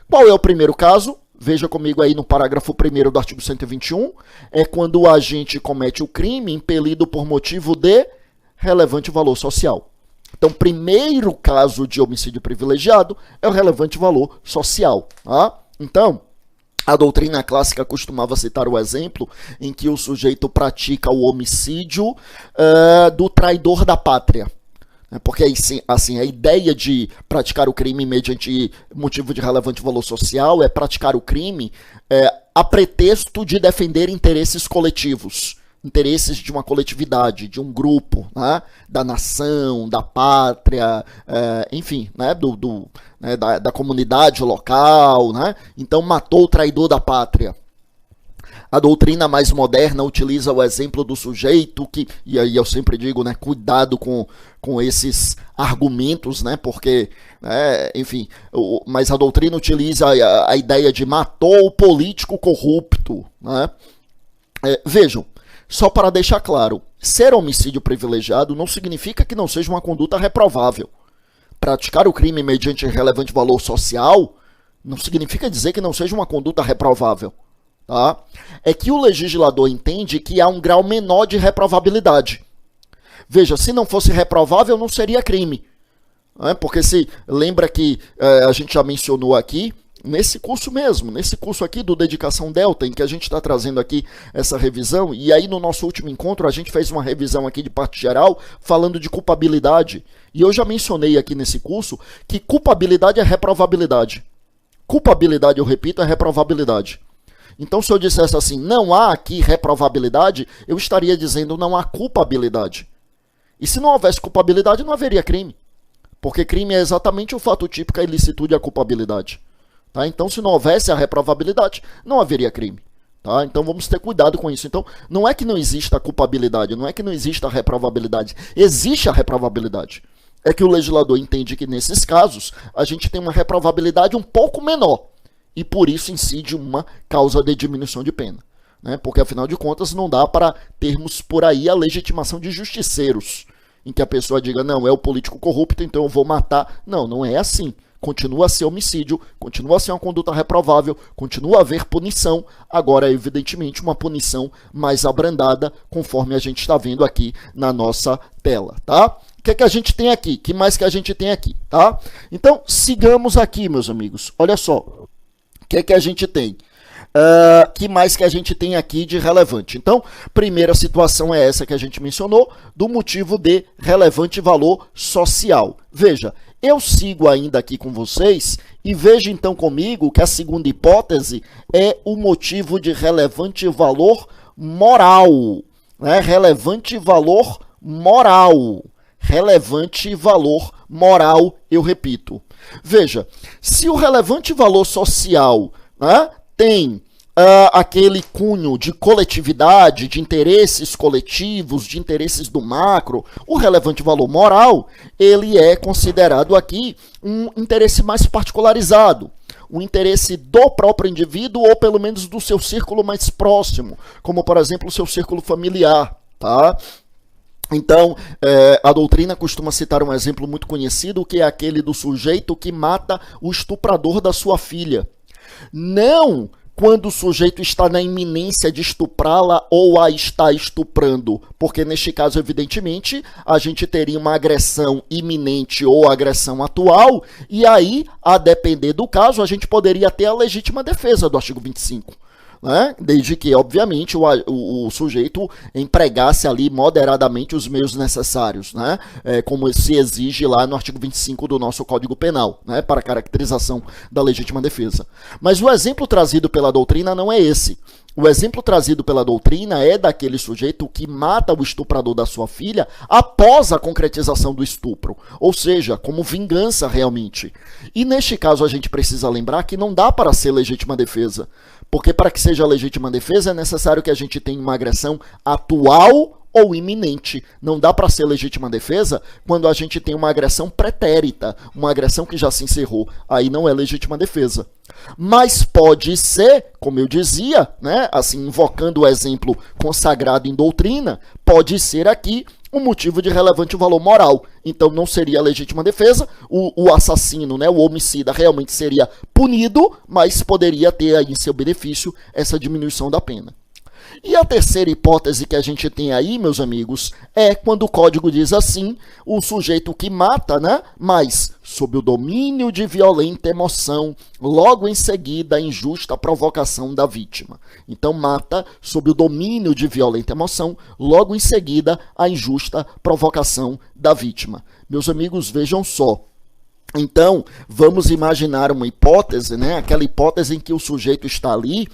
Qual é o primeiro caso? Veja comigo aí no parágrafo 1º do artigo 121. É quando o agente comete o crime impelido por motivo de relevante valor social. Então, o primeiro caso de homicídio privilegiado é o relevante valor social. Tá? Então, a doutrina clássica costumava citar o exemplo em que o sujeito pratica o homicídio do traidor da pátria. Porque assim, a ideia de praticar o crime mediante motivo de relevante valor social é praticar o crime a pretexto de defender interesses coletivos. Interesses de uma coletividade, de um grupo, né? Da nação, da pátria, enfim, né? Da comunidade local. Né? Então, matou o traidor da pátria. A doutrina mais moderna utiliza o exemplo do sujeito que, e aí eu sempre digo, né, cuidado com esses argumentos, né, porque, enfim, mas a doutrina utiliza a ideia de matou o político corrupto. Né? Vejam, só para deixar claro, ser homicídio privilegiado não significa que não seja uma conduta reprovável. Praticar o crime mediante relevante valor social não significa dizer que não seja uma conduta reprovável. Tá? É que o legislador entende que há um grau menor de reprovabilidade. Veja, se não fosse reprovável, não seria crime. Porque se lembra que a gente já mencionou aqui, nesse curso mesmo, nesse curso aqui do Dedicação Delta, em que a gente está trazendo aqui essa revisão, e aí no nosso último encontro a gente fez uma revisão aqui de parte geral, falando de culpabilidade. E eu já mencionei aqui nesse curso que culpabilidade é reprovabilidade. Culpabilidade, eu repito, é reprovabilidade. Então, se eu dissesse assim, não há aqui reprovabilidade, eu estaria dizendo não há culpabilidade. E se não houvesse culpabilidade, não haveria crime. Porque crime é exatamente o fato típico, a ilicitude e a culpabilidade. Tá? Então, se não houvesse a reprovabilidade, não haveria crime. Tá? Então, vamos ter cuidado com isso. Então, não é que não exista a culpabilidade, não é que não exista a reprovabilidade. Existe a reprovabilidade. É que o legislador entende que, nesses casos, a gente tem uma reprovabilidade um pouco menor. E, por isso, incide uma causa de diminuição de pena. Né? Porque, afinal de contas, não dá para termos por aí a legitimação de justiceiros, em que a pessoa diga, não, é o político corrupto, então eu vou matar. Não, não é assim. Continua a ser homicídio, continua a ser uma conduta reprovável, continua a haver punição, agora, evidentemente, uma punição mais abrandada, conforme a gente está vendo aqui na nossa tela, tá? O que é que a gente tem aqui? O que mais que a gente tem aqui, tá? Então, sigamos aqui, meus amigos. Olha só, o que é que a gente tem? Que mais que a gente tem aqui de relevante? Então, primeira situação é essa que a gente mencionou, do motivo de relevante valor social. Veja, eu sigo ainda aqui com vocês e veja então comigo que a segunda hipótese é o motivo de relevante valor moral. Né? Relevante valor moral. Relevante valor moral, eu repito. Veja, se o relevante valor social, né, tem aquele cunho de coletividade, de interesses coletivos, de interesses do macro, o relevante valor moral, ele é considerado aqui um interesse mais particularizado, o interesse do próprio indivíduo ou pelo menos do seu círculo mais próximo, como por exemplo o seu círculo familiar, tá? Então, a doutrina costuma citar um exemplo muito conhecido, que é aquele do sujeito que mata o estuprador da sua filha. Não quando o sujeito está na iminência de estuprá-la ou a está estuprando, porque neste caso, evidentemente, a gente teria uma agressão iminente ou agressão atual, e aí, a depender do caso, a gente poderia ter a legítima defesa do artigo 25. Né? Desde que, obviamente, o sujeito empregasse ali moderadamente os meios necessários, né? Como se exige lá no artigo 25 do nosso Código Penal, né? Para a caracterização da legítima defesa. Mas o exemplo trazido pela doutrina não é esse. O exemplo trazido pela doutrina é daquele sujeito que mata o estuprador da sua filha após a concretização do estupro, ou seja, como vingança realmente. E neste caso a gente precisa lembrar que não dá para ser legítima defesa, porque para que seja legítima defesa é necessário que a gente tenha uma agressão atual ou iminente. Não dá para ser legítima defesa quando a gente tem uma agressão pretérita, uma agressão que já se encerrou. Aí não é legítima defesa. Mas pode ser, como eu dizia, né, assim, invocando o exemplo consagrado em doutrina, pode ser aqui um motivo de relevante valor moral. Então não seria legítima defesa, o assassino, né, o homicida realmente seria punido, mas poderia ter aí em seu benefício essa diminuição da pena. E a terceira hipótese que a gente tem aí, meus amigos, é quando o código diz assim, o sujeito que mata, né, mas sob o domínio de violenta emoção, logo em seguida a injusta provocação da vítima. Então mata sob o domínio de violenta emoção, logo em seguida a injusta provocação da vítima. Meus amigos, vejam só. Então, vamos imaginar uma hipótese, né? Aquela hipótese em que o sujeito está ali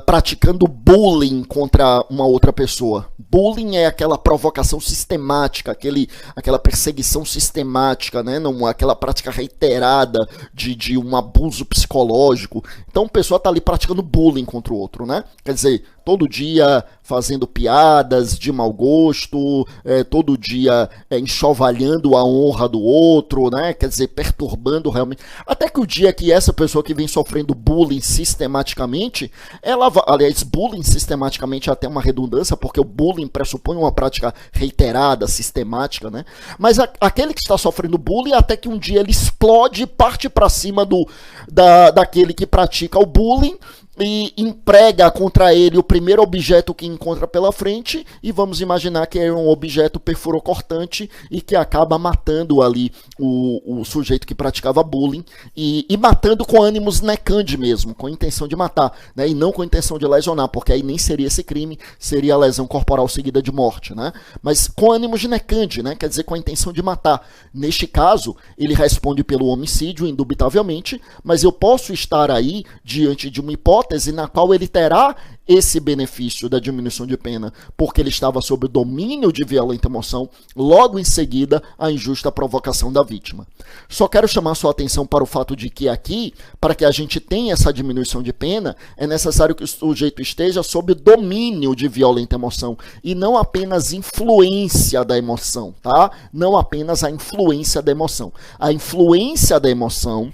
praticando bullying contra uma outra pessoa. Bullying é aquela provocação sistemática, aquela perseguição sistemática, né? Não, aquela prática reiterada de um abuso psicológico. Então, a pessoa está ali praticando bullying contra o outro, né? Quer dizer, todo dia fazendo piadas de mau gosto, todo dia enxovalhando a honra do outro, né? Quer dizer, perturbando realmente. Até que o dia que essa pessoa que vem sofrendo bullying sistematicamente, aliás, bullying sistematicamente é até uma redundância, porque o bullying pressupõe uma prática reiterada, sistemática, né? Mas aquele que está sofrendo bullying, até que um dia ele explode e parte para cima daquele que pratica o bullying, e emprega contra ele o primeiro objeto que encontra pela frente, e vamos imaginar que é um objeto perfurocortante e que acaba matando ali o sujeito que praticava bullying, e matando com ânimos necandi mesmo, com a intenção de matar, né? E não com a intenção de lesionar, porque aí nem seria esse crime, seria a lesão corporal seguida de morte, né? Mas com ânimos de necandi, né? Quer dizer, com a intenção de matar. Neste caso, ele responde pelo homicídio, indubitavelmente, mas eu posso estar aí diante de uma hipótese na qual ele terá esse benefício da diminuição de pena, porque ele estava sob o domínio de violenta emoção, logo em seguida a injusta provocação da vítima. Só quero chamar sua atenção para o fato de que aqui, para que a gente tenha essa diminuição de pena, é necessário que o sujeito esteja sob domínio de violenta emoção, e não apenas influência da emoção, tá? Não apenas a influência da emoção. A influência da emoção,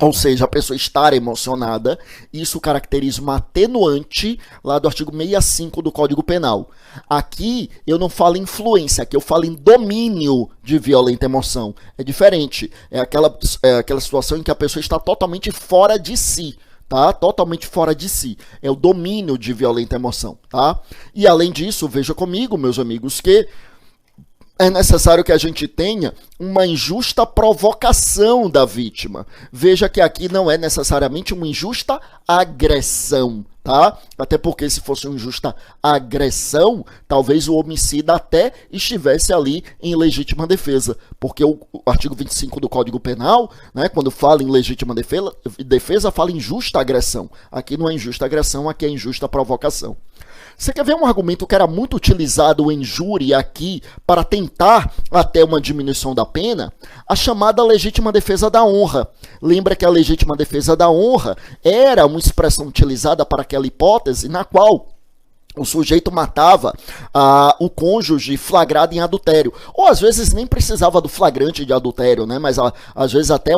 ou seja, a pessoa estar emocionada, isso caracteriza uma atenuante lá do artigo 65 do Código Penal. Aqui eu não falo em influência, aqui eu falo em domínio de violenta emoção. É diferente, é aquela situação em que a pessoa está totalmente fora de si. Tá? Totalmente fora de si. É o domínio de violenta emoção. Tá? E além disso, veja comigo, meus amigos, que é necessário que a gente tenha uma injusta provocação da vítima. Veja que aqui não é necessariamente uma injusta agressão. tá? Até porque se fosse uma injusta agressão, talvez o homicida até estivesse ali em legítima defesa, porque o artigo 25 do Código Penal, né, quando fala em legítima defesa, fala em justa agressão. Aqui não é injusta agressão, aqui é injusta provocação. Você quer ver um argumento que era muito utilizado em júri aqui para tentar até uma diminuição da pena? A chamada legítima defesa da honra. Lembra que a legítima defesa da honra era uma expressão utilizada para aquela hipótese na qual o sujeito matava o cônjuge flagrado em adultério. Ou às vezes nem precisava do flagrante de adultério, né? Mas às vezes até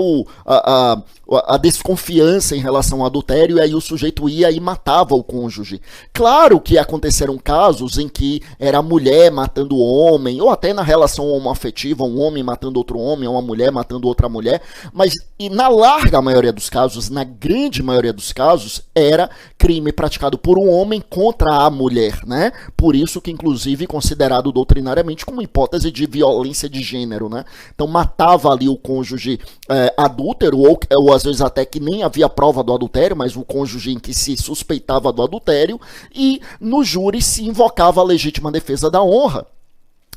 a desconfiança em relação ao adultério, e aí o sujeito ia e matava o cônjuge. Claro que aconteceram casos em que era a mulher matando o homem, ou até na relação homoafetiva, um homem matando outro homem, ou uma mulher matando outra mulher, mas e na larga maioria dos casos, na grande maioria dos casos, era crime praticado por um homem contra a mulher, né? Por isso que, inclusive, considerado doutrinariamente como hipótese de violência de gênero, né? Então, matava ali o cônjuge adúltero, ou às vezes até que nem havia prova do adultério, mas o cônjuge em que se suspeitava do adultério, e no júri se invocava a legítima defesa da honra.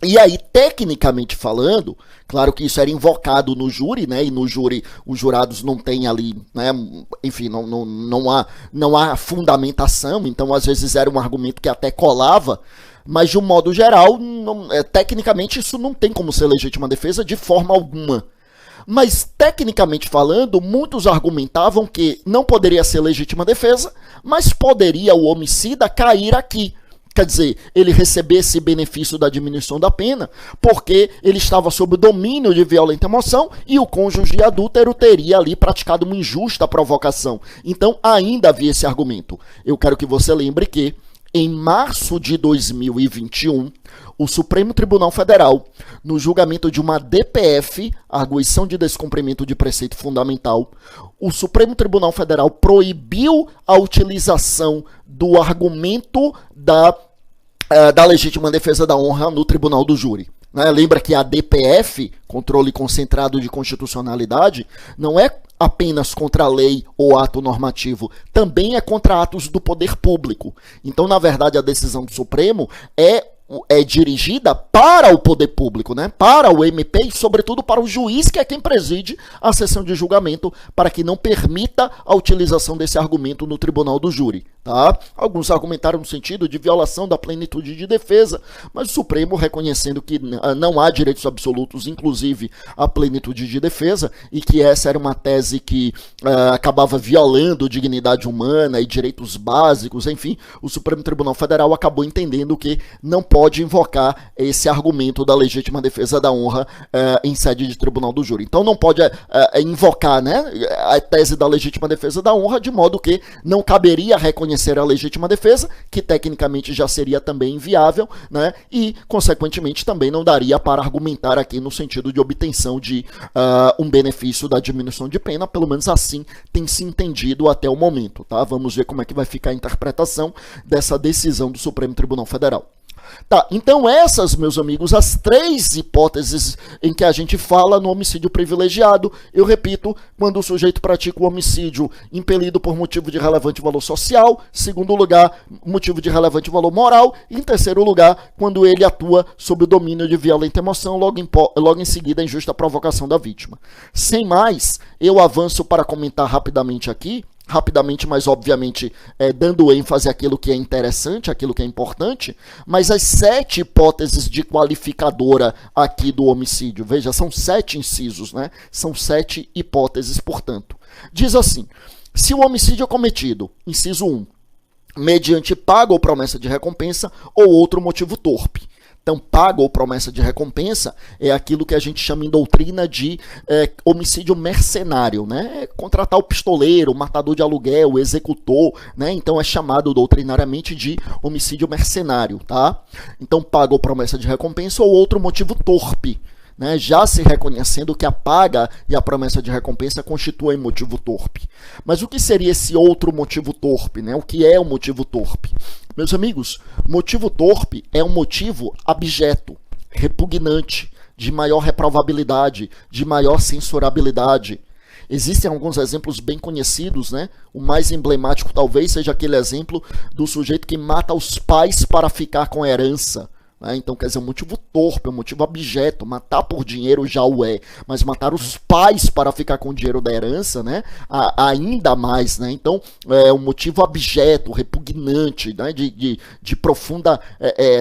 E aí, tecnicamente falando, claro que isso era invocado no júri, né? E no júri os jurados não têm ali, né? Enfim, não há fundamentação, então às vezes era um argumento que até colava, mas de um modo geral, tecnicamente isso não tem como ser legítima defesa de forma alguma. Mas, tecnicamente falando, muitos argumentavam que não poderia ser legítima defesa, mas poderia o homicida cair aqui. Quer dizer, ele receber esse benefício da diminuição da pena, porque ele estava sob o domínio de violenta emoção e o cônjuge adúltero teria ali praticado uma injusta provocação. Então, ainda havia esse argumento. Eu quero que você lembre que, em março de 2021, o Supremo Tribunal Federal, no julgamento de uma DPF, arguição de descumprimento de preceito fundamental, o Supremo Tribunal Federal proibiu a utilização do argumento da legítima defesa da honra no tribunal do júri. Lembra que a DPF, controle concentrado de constitucionalidade, não é apenas contra a lei ou ato normativo, também é contra atos do poder público. Então, na verdade, a decisão do Supremo é dirigida para o poder público, né? Para o MP e, sobretudo, para o juiz, que é quem preside a sessão de julgamento, para que não permita a utilização desse argumento no tribunal do júri. Tá? Alguns argumentaram no sentido de violação da plenitude de defesa, mas o Supremo, reconhecendo que não há direitos absolutos, inclusive a plenitude de defesa, e que essa era uma tese que acabava violando dignidade humana e direitos básicos, enfim, o Supremo Tribunal Federal acabou entendendo que não pode invocar esse argumento da legítima defesa da honra em sede de tribunal do júri. Então não pode invocar, né, a tese da legítima defesa da honra, de modo que não caberia reconhecer a legítima defesa, que tecnicamente já seria também inviável, né, e consequentemente também não daria para argumentar aqui no sentido de obtenção de um benefício da diminuição de pena, pelo menos assim tem se entendido até o momento. Tá? Vamos ver como é que vai ficar a interpretação dessa decisão do Supremo Tribunal Federal. Tá, então essas, meus amigos, as três hipóteses em que a gente fala no homicídio privilegiado. Eu repito, quando o sujeito pratica o homicídio impelido por motivo de relevante valor social, segundo lugar, motivo de relevante valor moral, e em terceiro lugar, quando ele atua sob o domínio de violenta emoção, logo em seguida a injusta provocação da vítima. Sem mais, eu avanço para comentar rapidamente aqui, mas obviamente dando ênfase àquilo que é interessante, àquilo que é importante, mas as 7 hipóteses de qualificadora aqui do homicídio. Veja, são 7 incisos, né? São 7 hipóteses, portanto. Diz assim: se o homicídio é cometido, inciso 1, mediante pago ou promessa de recompensa ou outro motivo torpe. Então, pago ou promessa de recompensa é aquilo que a gente chama em doutrina de homicídio mercenário, né? É contratar o pistoleiro, o matador de aluguel, o executor, né? Então, é chamado doutrinariamente de homicídio mercenário, tá? Então, pago ou promessa de recompensa ou outro motivo torpe, né? Já se reconhecendo que a paga e a promessa de recompensa constituem motivo torpe. Mas o que seria esse outro motivo torpe, né? O que é o motivo torpe? Meus amigos, motivo torpe é um motivo abjeto, repugnante, de maior reprovabilidade, de maior censurabilidade. Existem alguns exemplos bem conhecidos, né? O mais emblemático talvez seja aquele exemplo do sujeito que mata os pais para ficar com a herança. Então, quer dizer, um motivo torpe, um motivo abjeto. Matar por dinheiro já o é, mas matar os pais para ficar com o dinheiro da herança, né, ainda mais, né? Então, é um motivo abjeto, repugnante, né, de profunda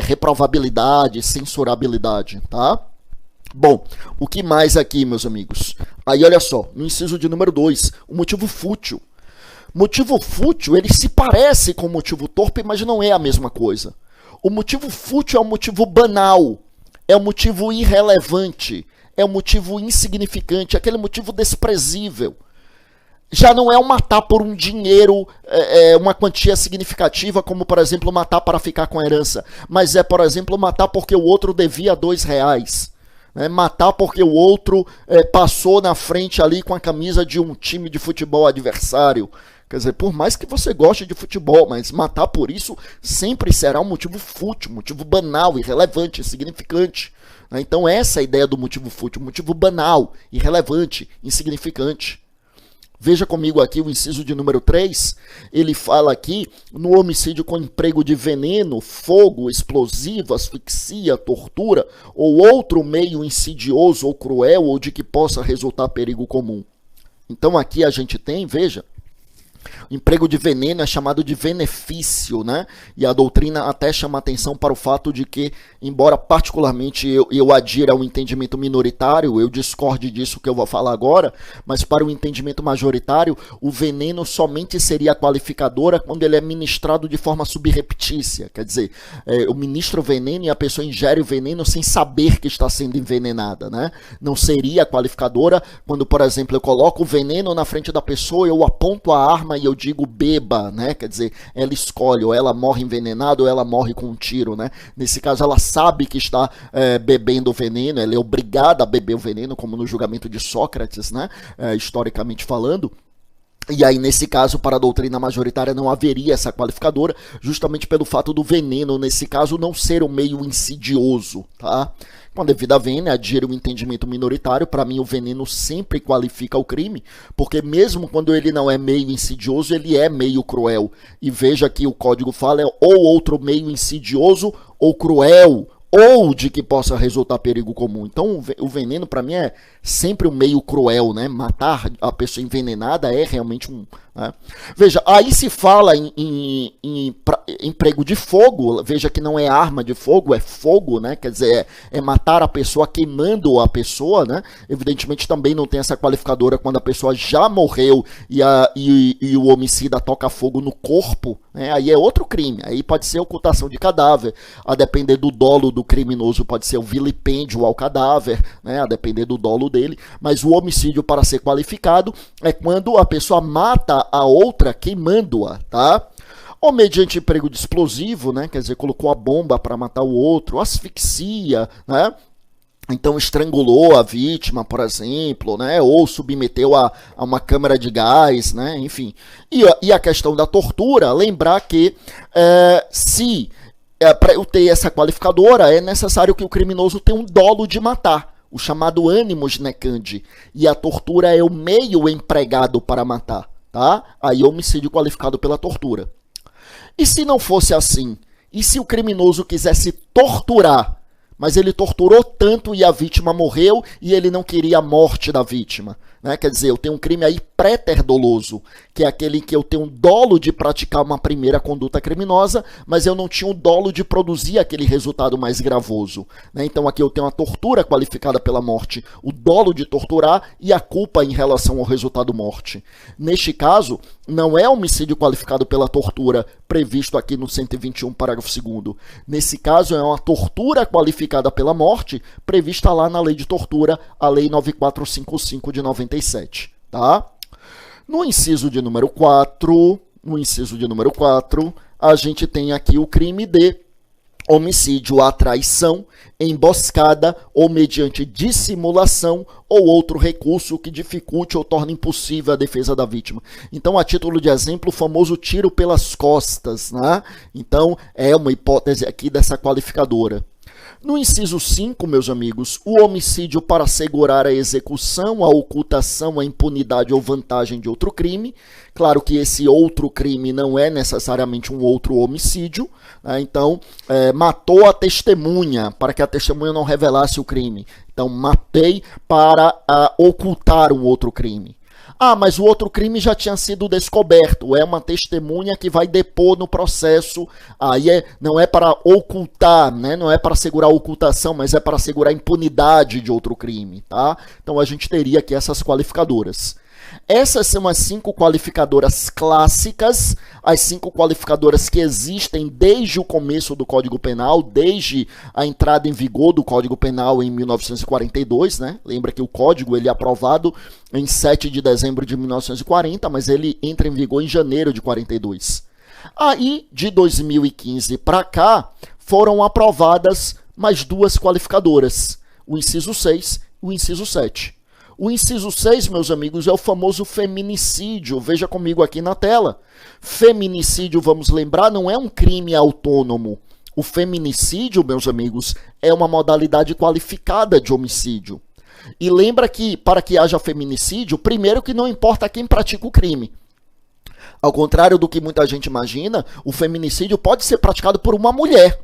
reprovabilidade, censurabilidade, tá? Bom, o que mais aqui, meus amigos? Aí, olha só, no inciso de número 2, o motivo fútil. Motivo fútil, ele se parece com o motivo torpe, mas não é a mesma coisa. O motivo fútil é um motivo banal, é um motivo irrelevante, é um motivo insignificante, é aquele motivo desprezível. Já não é um matar por um dinheiro, uma quantia significativa, como, por exemplo, matar para ficar com a herança, mas é, por exemplo, matar porque o outro devia R$2. Matar porque o outro passou na frente ali com a camisa de um time de futebol adversário. Quer dizer, por mais que você goste de futebol, mas matar por isso sempre será um motivo fútil, um motivo banal, irrelevante, insignificante. Então essa é a ideia do motivo fútil, um motivo banal, irrelevante, insignificante. Veja comigo aqui o inciso de número 3, ele fala aqui no homicídio com emprego de veneno, fogo, explosivo, asfixia, tortura ou outro meio insidioso ou cruel ou de que possa resultar perigo comum. Então aqui a gente tem, veja, o emprego de veneno é chamado de benefício, né? E a doutrina até chama atenção para o fato de que, embora particularmente eu adira ao entendimento minoritário, eu discorde disso que eu vou falar agora, mas para o entendimento majoritário, o veneno somente seria qualificadora quando ele é ministrado de forma subreptícia. Quer dizer, eu ministro veneno e a pessoa ingere o veneno sem saber que está sendo envenenada, né? Não seria qualificadora quando, por exemplo, eu coloco o veneno na frente da pessoa, eu aponto a arma e eu digo beba, né? Quer dizer, ela escolhe, ou ela morre envenenada ou ela morre com um tiro, né? Nesse caso, ela sabe que está bebendo veneno, ela é obrigada a beber o veneno, como no julgamento de Sócrates, né? Historicamente falando. E aí, nesse caso, para a doutrina majoritária não haveria essa qualificadora, justamente pelo fato do veneno, nesse caso, não ser um meio insidioso, tá? Com a devida vênia, adiro o entendimento minoritário, para mim o veneno sempre qualifica o crime, porque mesmo quando ele não é meio insidioso, ele é meio cruel. E veja que o código fala ou outro meio insidioso ou cruel, ou de que possa resultar perigo comum. Então, o veneno, para mim, é sempre um meio cruel, né? Matar a pessoa envenenada é realmente um... Né? Veja, aí se fala em emprego de fogo, veja que não é arma de fogo, é fogo, né? Quer dizer, é matar a pessoa queimando a pessoa, né? Evidentemente também não tem essa qualificadora quando a pessoa já morreu e o homicida toca fogo no corpo, né? Aí é outro crime, aí pode ser ocultação de cadáver, a depender do dolo do criminoso pode ser o vilipêndio ao cadáver, né? A depender do dolo dele, mas o homicídio para ser qualificado é quando a pessoa mata a outra queimando-a, tá? Ou mediante emprego de explosivo, né? Quer dizer, colocou a bomba para matar o outro, asfixia, né? Então estrangulou a vítima, por exemplo, né? Ou submeteu a uma câmara de gás, né? Enfim. E a questão da tortura, lembrar que se para eu ter essa qualificadora, é necessário que o criminoso tenha um dolo de matar, o chamado animus necandi, e a tortura é o meio empregado para matar, tá? Aí homicídio qualificado pela tortura. E se não fosse assim? E se o criminoso quisesse torturar, mas ele torturou tanto e a vítima morreu e ele não queria a morte da vítima, né? Quer dizer, eu tenho um crime aí préter-doloso, que é aquele que eu tenho um dolo de praticar uma primeira conduta criminosa, mas eu não tinha um dolo de produzir aquele resultado mais gravoso, né? Então aqui eu tenho a tortura qualificada pela morte, o dolo de torturar e a culpa em relação ao resultado morte. Neste caso, não é homicídio qualificado pela tortura previsto aqui no 121, parágrafo 2º. Nesse caso, é uma tortura qualificada pela morte prevista lá na lei de tortura, a lei 9455 de 97, tá? No inciso de número 4, a gente tem aqui o crime de homicídio à traição, emboscada ou mediante dissimulação ou outro recurso que dificulte ou torne impossível a defesa da vítima. Então, a título de exemplo, o famoso tiro pelas costas, né? Então, é uma hipótese aqui dessa qualificadora. No inciso 5, meus amigos, o homicídio para assegurar a execução, a ocultação, a impunidade ou vantagem de outro crime. Claro que esse outro crime não é necessariamente um outro homicídio, né? Então, matou a testemunha, para que a testemunha não revelasse o crime. Então, matei para ocultar um outro crime. Ah, mas o outro crime já tinha sido descoberto, é uma testemunha que vai depor no processo, aí não é para ocultar, né? Não é para assegurar a ocultação, mas é para assegurar a impunidade de outro crime, tá? Então a gente teria aqui essas qualificadoras. Essas são as 5 qualificadoras clássicas, as 5 qualificadoras que existem desde o começo do Código Penal, desde a entrada em vigor do Código Penal em 1942, né? Lembra que o Código ele é aprovado em 7 de dezembro de 1940, mas ele entra em vigor em janeiro de 42. Aí, de 2015 para cá, foram aprovadas mais 2 qualificadoras, o inciso 6 e o inciso 7. O inciso 6, meus amigos, é o famoso feminicídio. Veja comigo aqui na tela. Feminicídio, vamos lembrar, não é um crime autônomo. O feminicídio, meus amigos, é uma modalidade qualificada de homicídio. E lembra que, para que haja feminicídio, primeiro que não importa quem pratica o crime. Ao contrário do que muita gente imagina, o feminicídio pode ser praticado por uma mulher.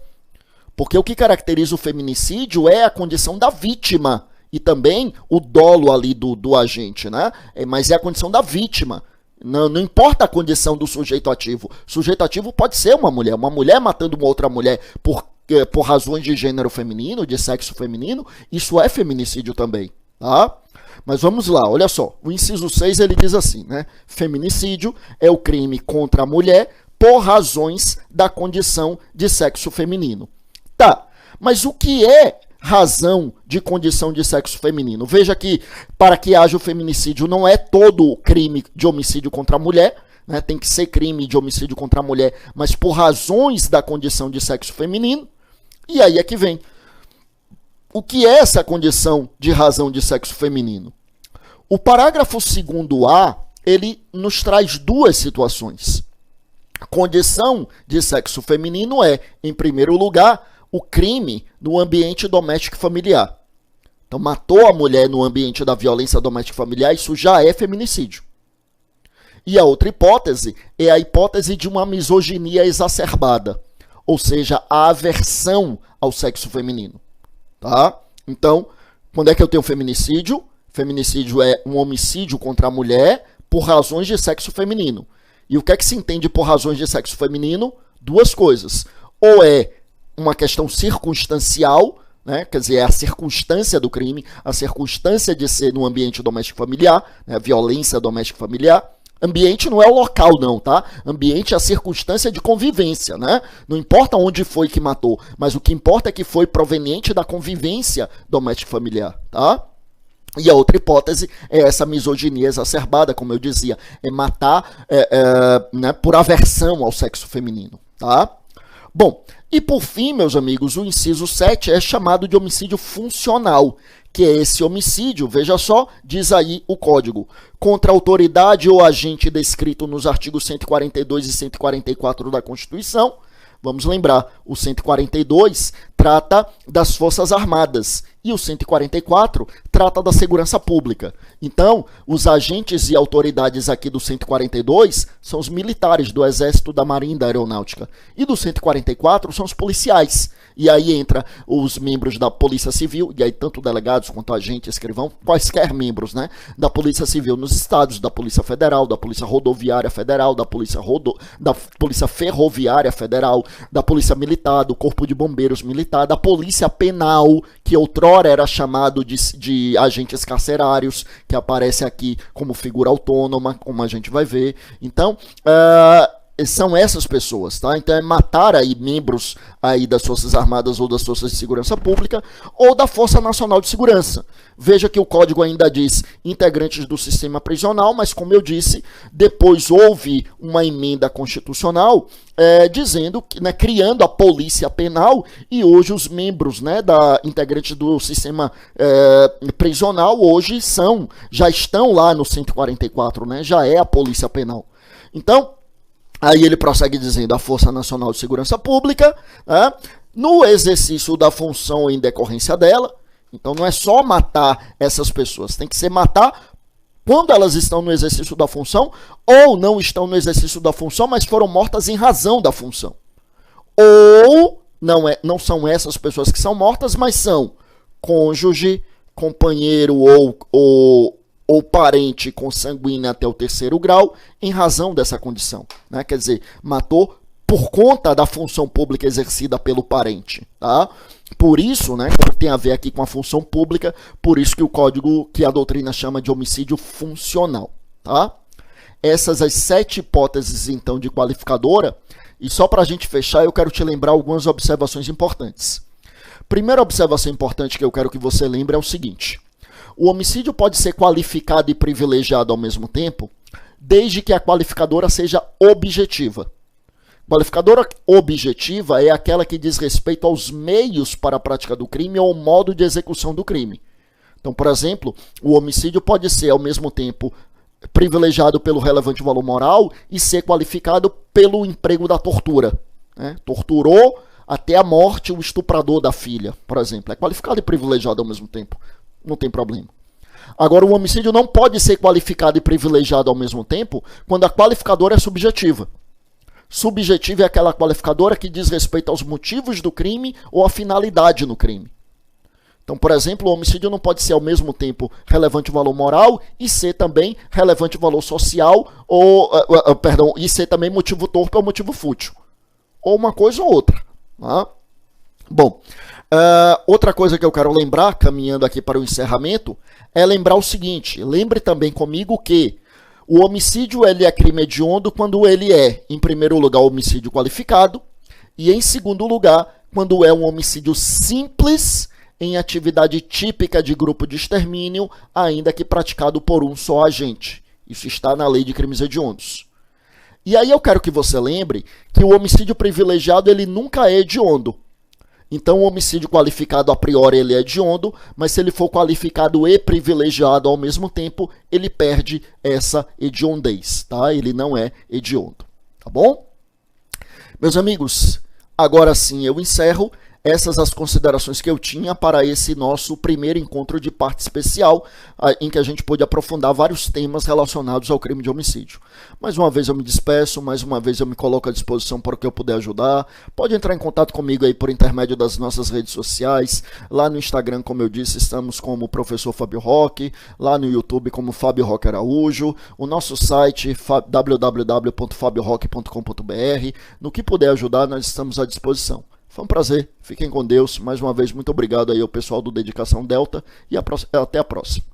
Porque o que caracteriza o feminicídio é a condição da vítima. E também o dolo ali do agente, né? Mas é a condição da vítima. Não importa a condição do sujeito ativo. O sujeito ativo pode ser uma mulher matando uma outra mulher por razões de gênero feminino, de sexo feminino. Isso é feminicídio também, tá? Mas vamos lá, olha só. O inciso 6 ele diz assim, né? Feminicídio é o crime contra a mulher por razões da condição de sexo feminino. Tá, mas o que é razão de condição de sexo feminino? Veja que para que haja o feminicídio não é todo crime de homicídio contra a mulher, né? Tem que ser crime de homicídio contra a mulher, mas por razões da condição de sexo feminino. E aí é que vem. O que é essa condição de razão de sexo feminino? O parágrafo 2º-A, ele nos traz 2 situações. A condição de sexo feminino é, em primeiro lugar, o crime no ambiente doméstico e familiar. Então, matou a mulher no ambiente da violência doméstica e familiar, isso já é feminicídio. E a outra hipótese é a hipótese de uma misoginia exacerbada, ou seja, a aversão ao sexo feminino. Tá? Então, quando é que eu tenho feminicídio? Feminicídio é um homicídio contra a mulher por razões de sexo feminino. E o que é que se entende por razões de sexo feminino? 2 coisas. Ou é uma questão circunstancial, né? Quer dizer, é a circunstância do crime, a circunstância de ser no ambiente doméstico familiar, né? Violência doméstica familiar. Ambiente não é o local, não, tá? Ambiente é a circunstância de convivência, né? Não importa onde foi que matou, mas o que importa é que foi proveniente da convivência doméstica familiar, tá? E a outra hipótese é essa misoginia exacerbada, como eu dizia, é matar né, por aversão ao sexo feminino, tá? Bom, e por fim, meus amigos, o inciso 7 é chamado de homicídio funcional, que é esse homicídio, veja só, diz aí o código, contra a autoridade ou agente descrito nos artigos 142 e 144 da Constituição. Vamos lembrar, o 142 trata das Forças Armadas e o 144 trata da segurança pública. Então, os agentes e autoridades aqui do 142 são os militares do Exército, da Marinha e da Aeronáutica. E do 144 são os policiais. E aí entra os membros da Polícia Civil, e aí tanto delegados quanto agentes, escrivão, quaisquer membros, né, da Polícia Civil nos estados, da Polícia Federal, da Polícia Rodoviária Federal, da Polícia Ferroviária Federal, da Polícia Militar, do Corpo de Bombeiros Militar, da Polícia Penal, que outrora era chamado de agentes carcerários, que aparece aqui como figura autônoma, como a gente vai ver. Então, são essas pessoas, tá? Então é matar aí membros aí das Forças Armadas ou das Forças de Segurança Pública ou da Força Nacional de Segurança. Veja que o código ainda diz integrantes do sistema prisional, mas como eu disse, depois houve uma emenda constitucional dizendo, né, criando a polícia penal, e hoje os membros, né, integrantes do sistema prisional hoje já estão lá no 144, né? Já é a polícia penal. Então, aí ele prossegue dizendo a Força Nacional de Segurança Pública, né, no exercício da função em decorrência dela. Então não é só matar essas pessoas, tem que ser matar quando elas estão no exercício da função ou não estão no exercício da função, mas foram mortas em razão da função. Ou não são essas pessoas que são mortas, mas são cônjuge, companheiro ou parente consanguíneo até o 3º grau em razão dessa condição, né? Quer dizer, matou por conta da função pública exercida pelo parente, tá? Por isso, né, como tem a ver aqui com a função pública, por isso que o código, que a doutrina chama de homicídio funcional, tá? Essas as 7 hipóteses, então, de qualificadora, e só para a gente fechar, eu quero te lembrar algumas observações importantes. Primeira observação importante que eu quero que você lembre é o seguinte: o homicídio pode ser qualificado e privilegiado ao mesmo tempo, desde que a qualificadora seja objetiva. Qualificadora objetiva é aquela que diz respeito aos meios para a prática do crime ou ao modo de execução do crime. Então, por exemplo, o homicídio pode ser, ao mesmo tempo, privilegiado pelo relevante valor moral e ser qualificado pelo emprego da tortura, né? Torturou até a morte o estuprador da filha, por exemplo. É qualificado e privilegiado ao mesmo tempo. Não tem problema. Agora, o homicídio não pode ser qualificado e privilegiado ao mesmo tempo quando a qualificadora é subjetiva. Subjetiva é aquela qualificadora que diz respeito aos motivos do crime ou à finalidade no crime. Então, por exemplo, o homicídio não pode ser ao mesmo tempo relevante valor moral e ser também relevante valor social e ser também motivo torpe ou motivo fútil. Ou uma coisa ou outra. Tá? Bom, outra coisa que eu quero lembrar, caminhando aqui para o encerramento, é lembrar o seguinte: lembre também comigo que o homicídio ele é crime hediondo quando ele é, em primeiro lugar, homicídio qualificado e, em segundo lugar, quando é um homicídio simples em atividade típica de grupo de extermínio, ainda que praticado por um só agente. Isso está na lei de crimes hediondos. E aí eu quero que você lembre que o homicídio privilegiado ele nunca é hediondo. Então, o homicídio qualificado a priori ele é hediondo, mas se ele for qualificado e privilegiado ao mesmo tempo, ele perde essa hediondez, tá? Ele não é hediondo, tá bom? Meus amigos, agora sim eu encerro. Essas as considerações que eu tinha para esse nosso primeiro encontro de parte especial, em que a gente pôde aprofundar vários temas relacionados ao crime de homicídio. Mais uma vez eu me despeço, mais uma vez eu me coloco à disposição para o que eu puder ajudar. Pode entrar em contato comigo aí por intermédio das nossas redes sociais. Lá no Instagram, como eu disse, estamos como Professor Fábio Roque, lá no YouTube como Fábio Roque Araújo, o nosso site www.fabioroque.com.br. No que puder ajudar, nós estamos à disposição. Foi um prazer, fiquem com Deus, mais uma vez muito obrigado aí ao pessoal do Dedicação Delta e até a próxima.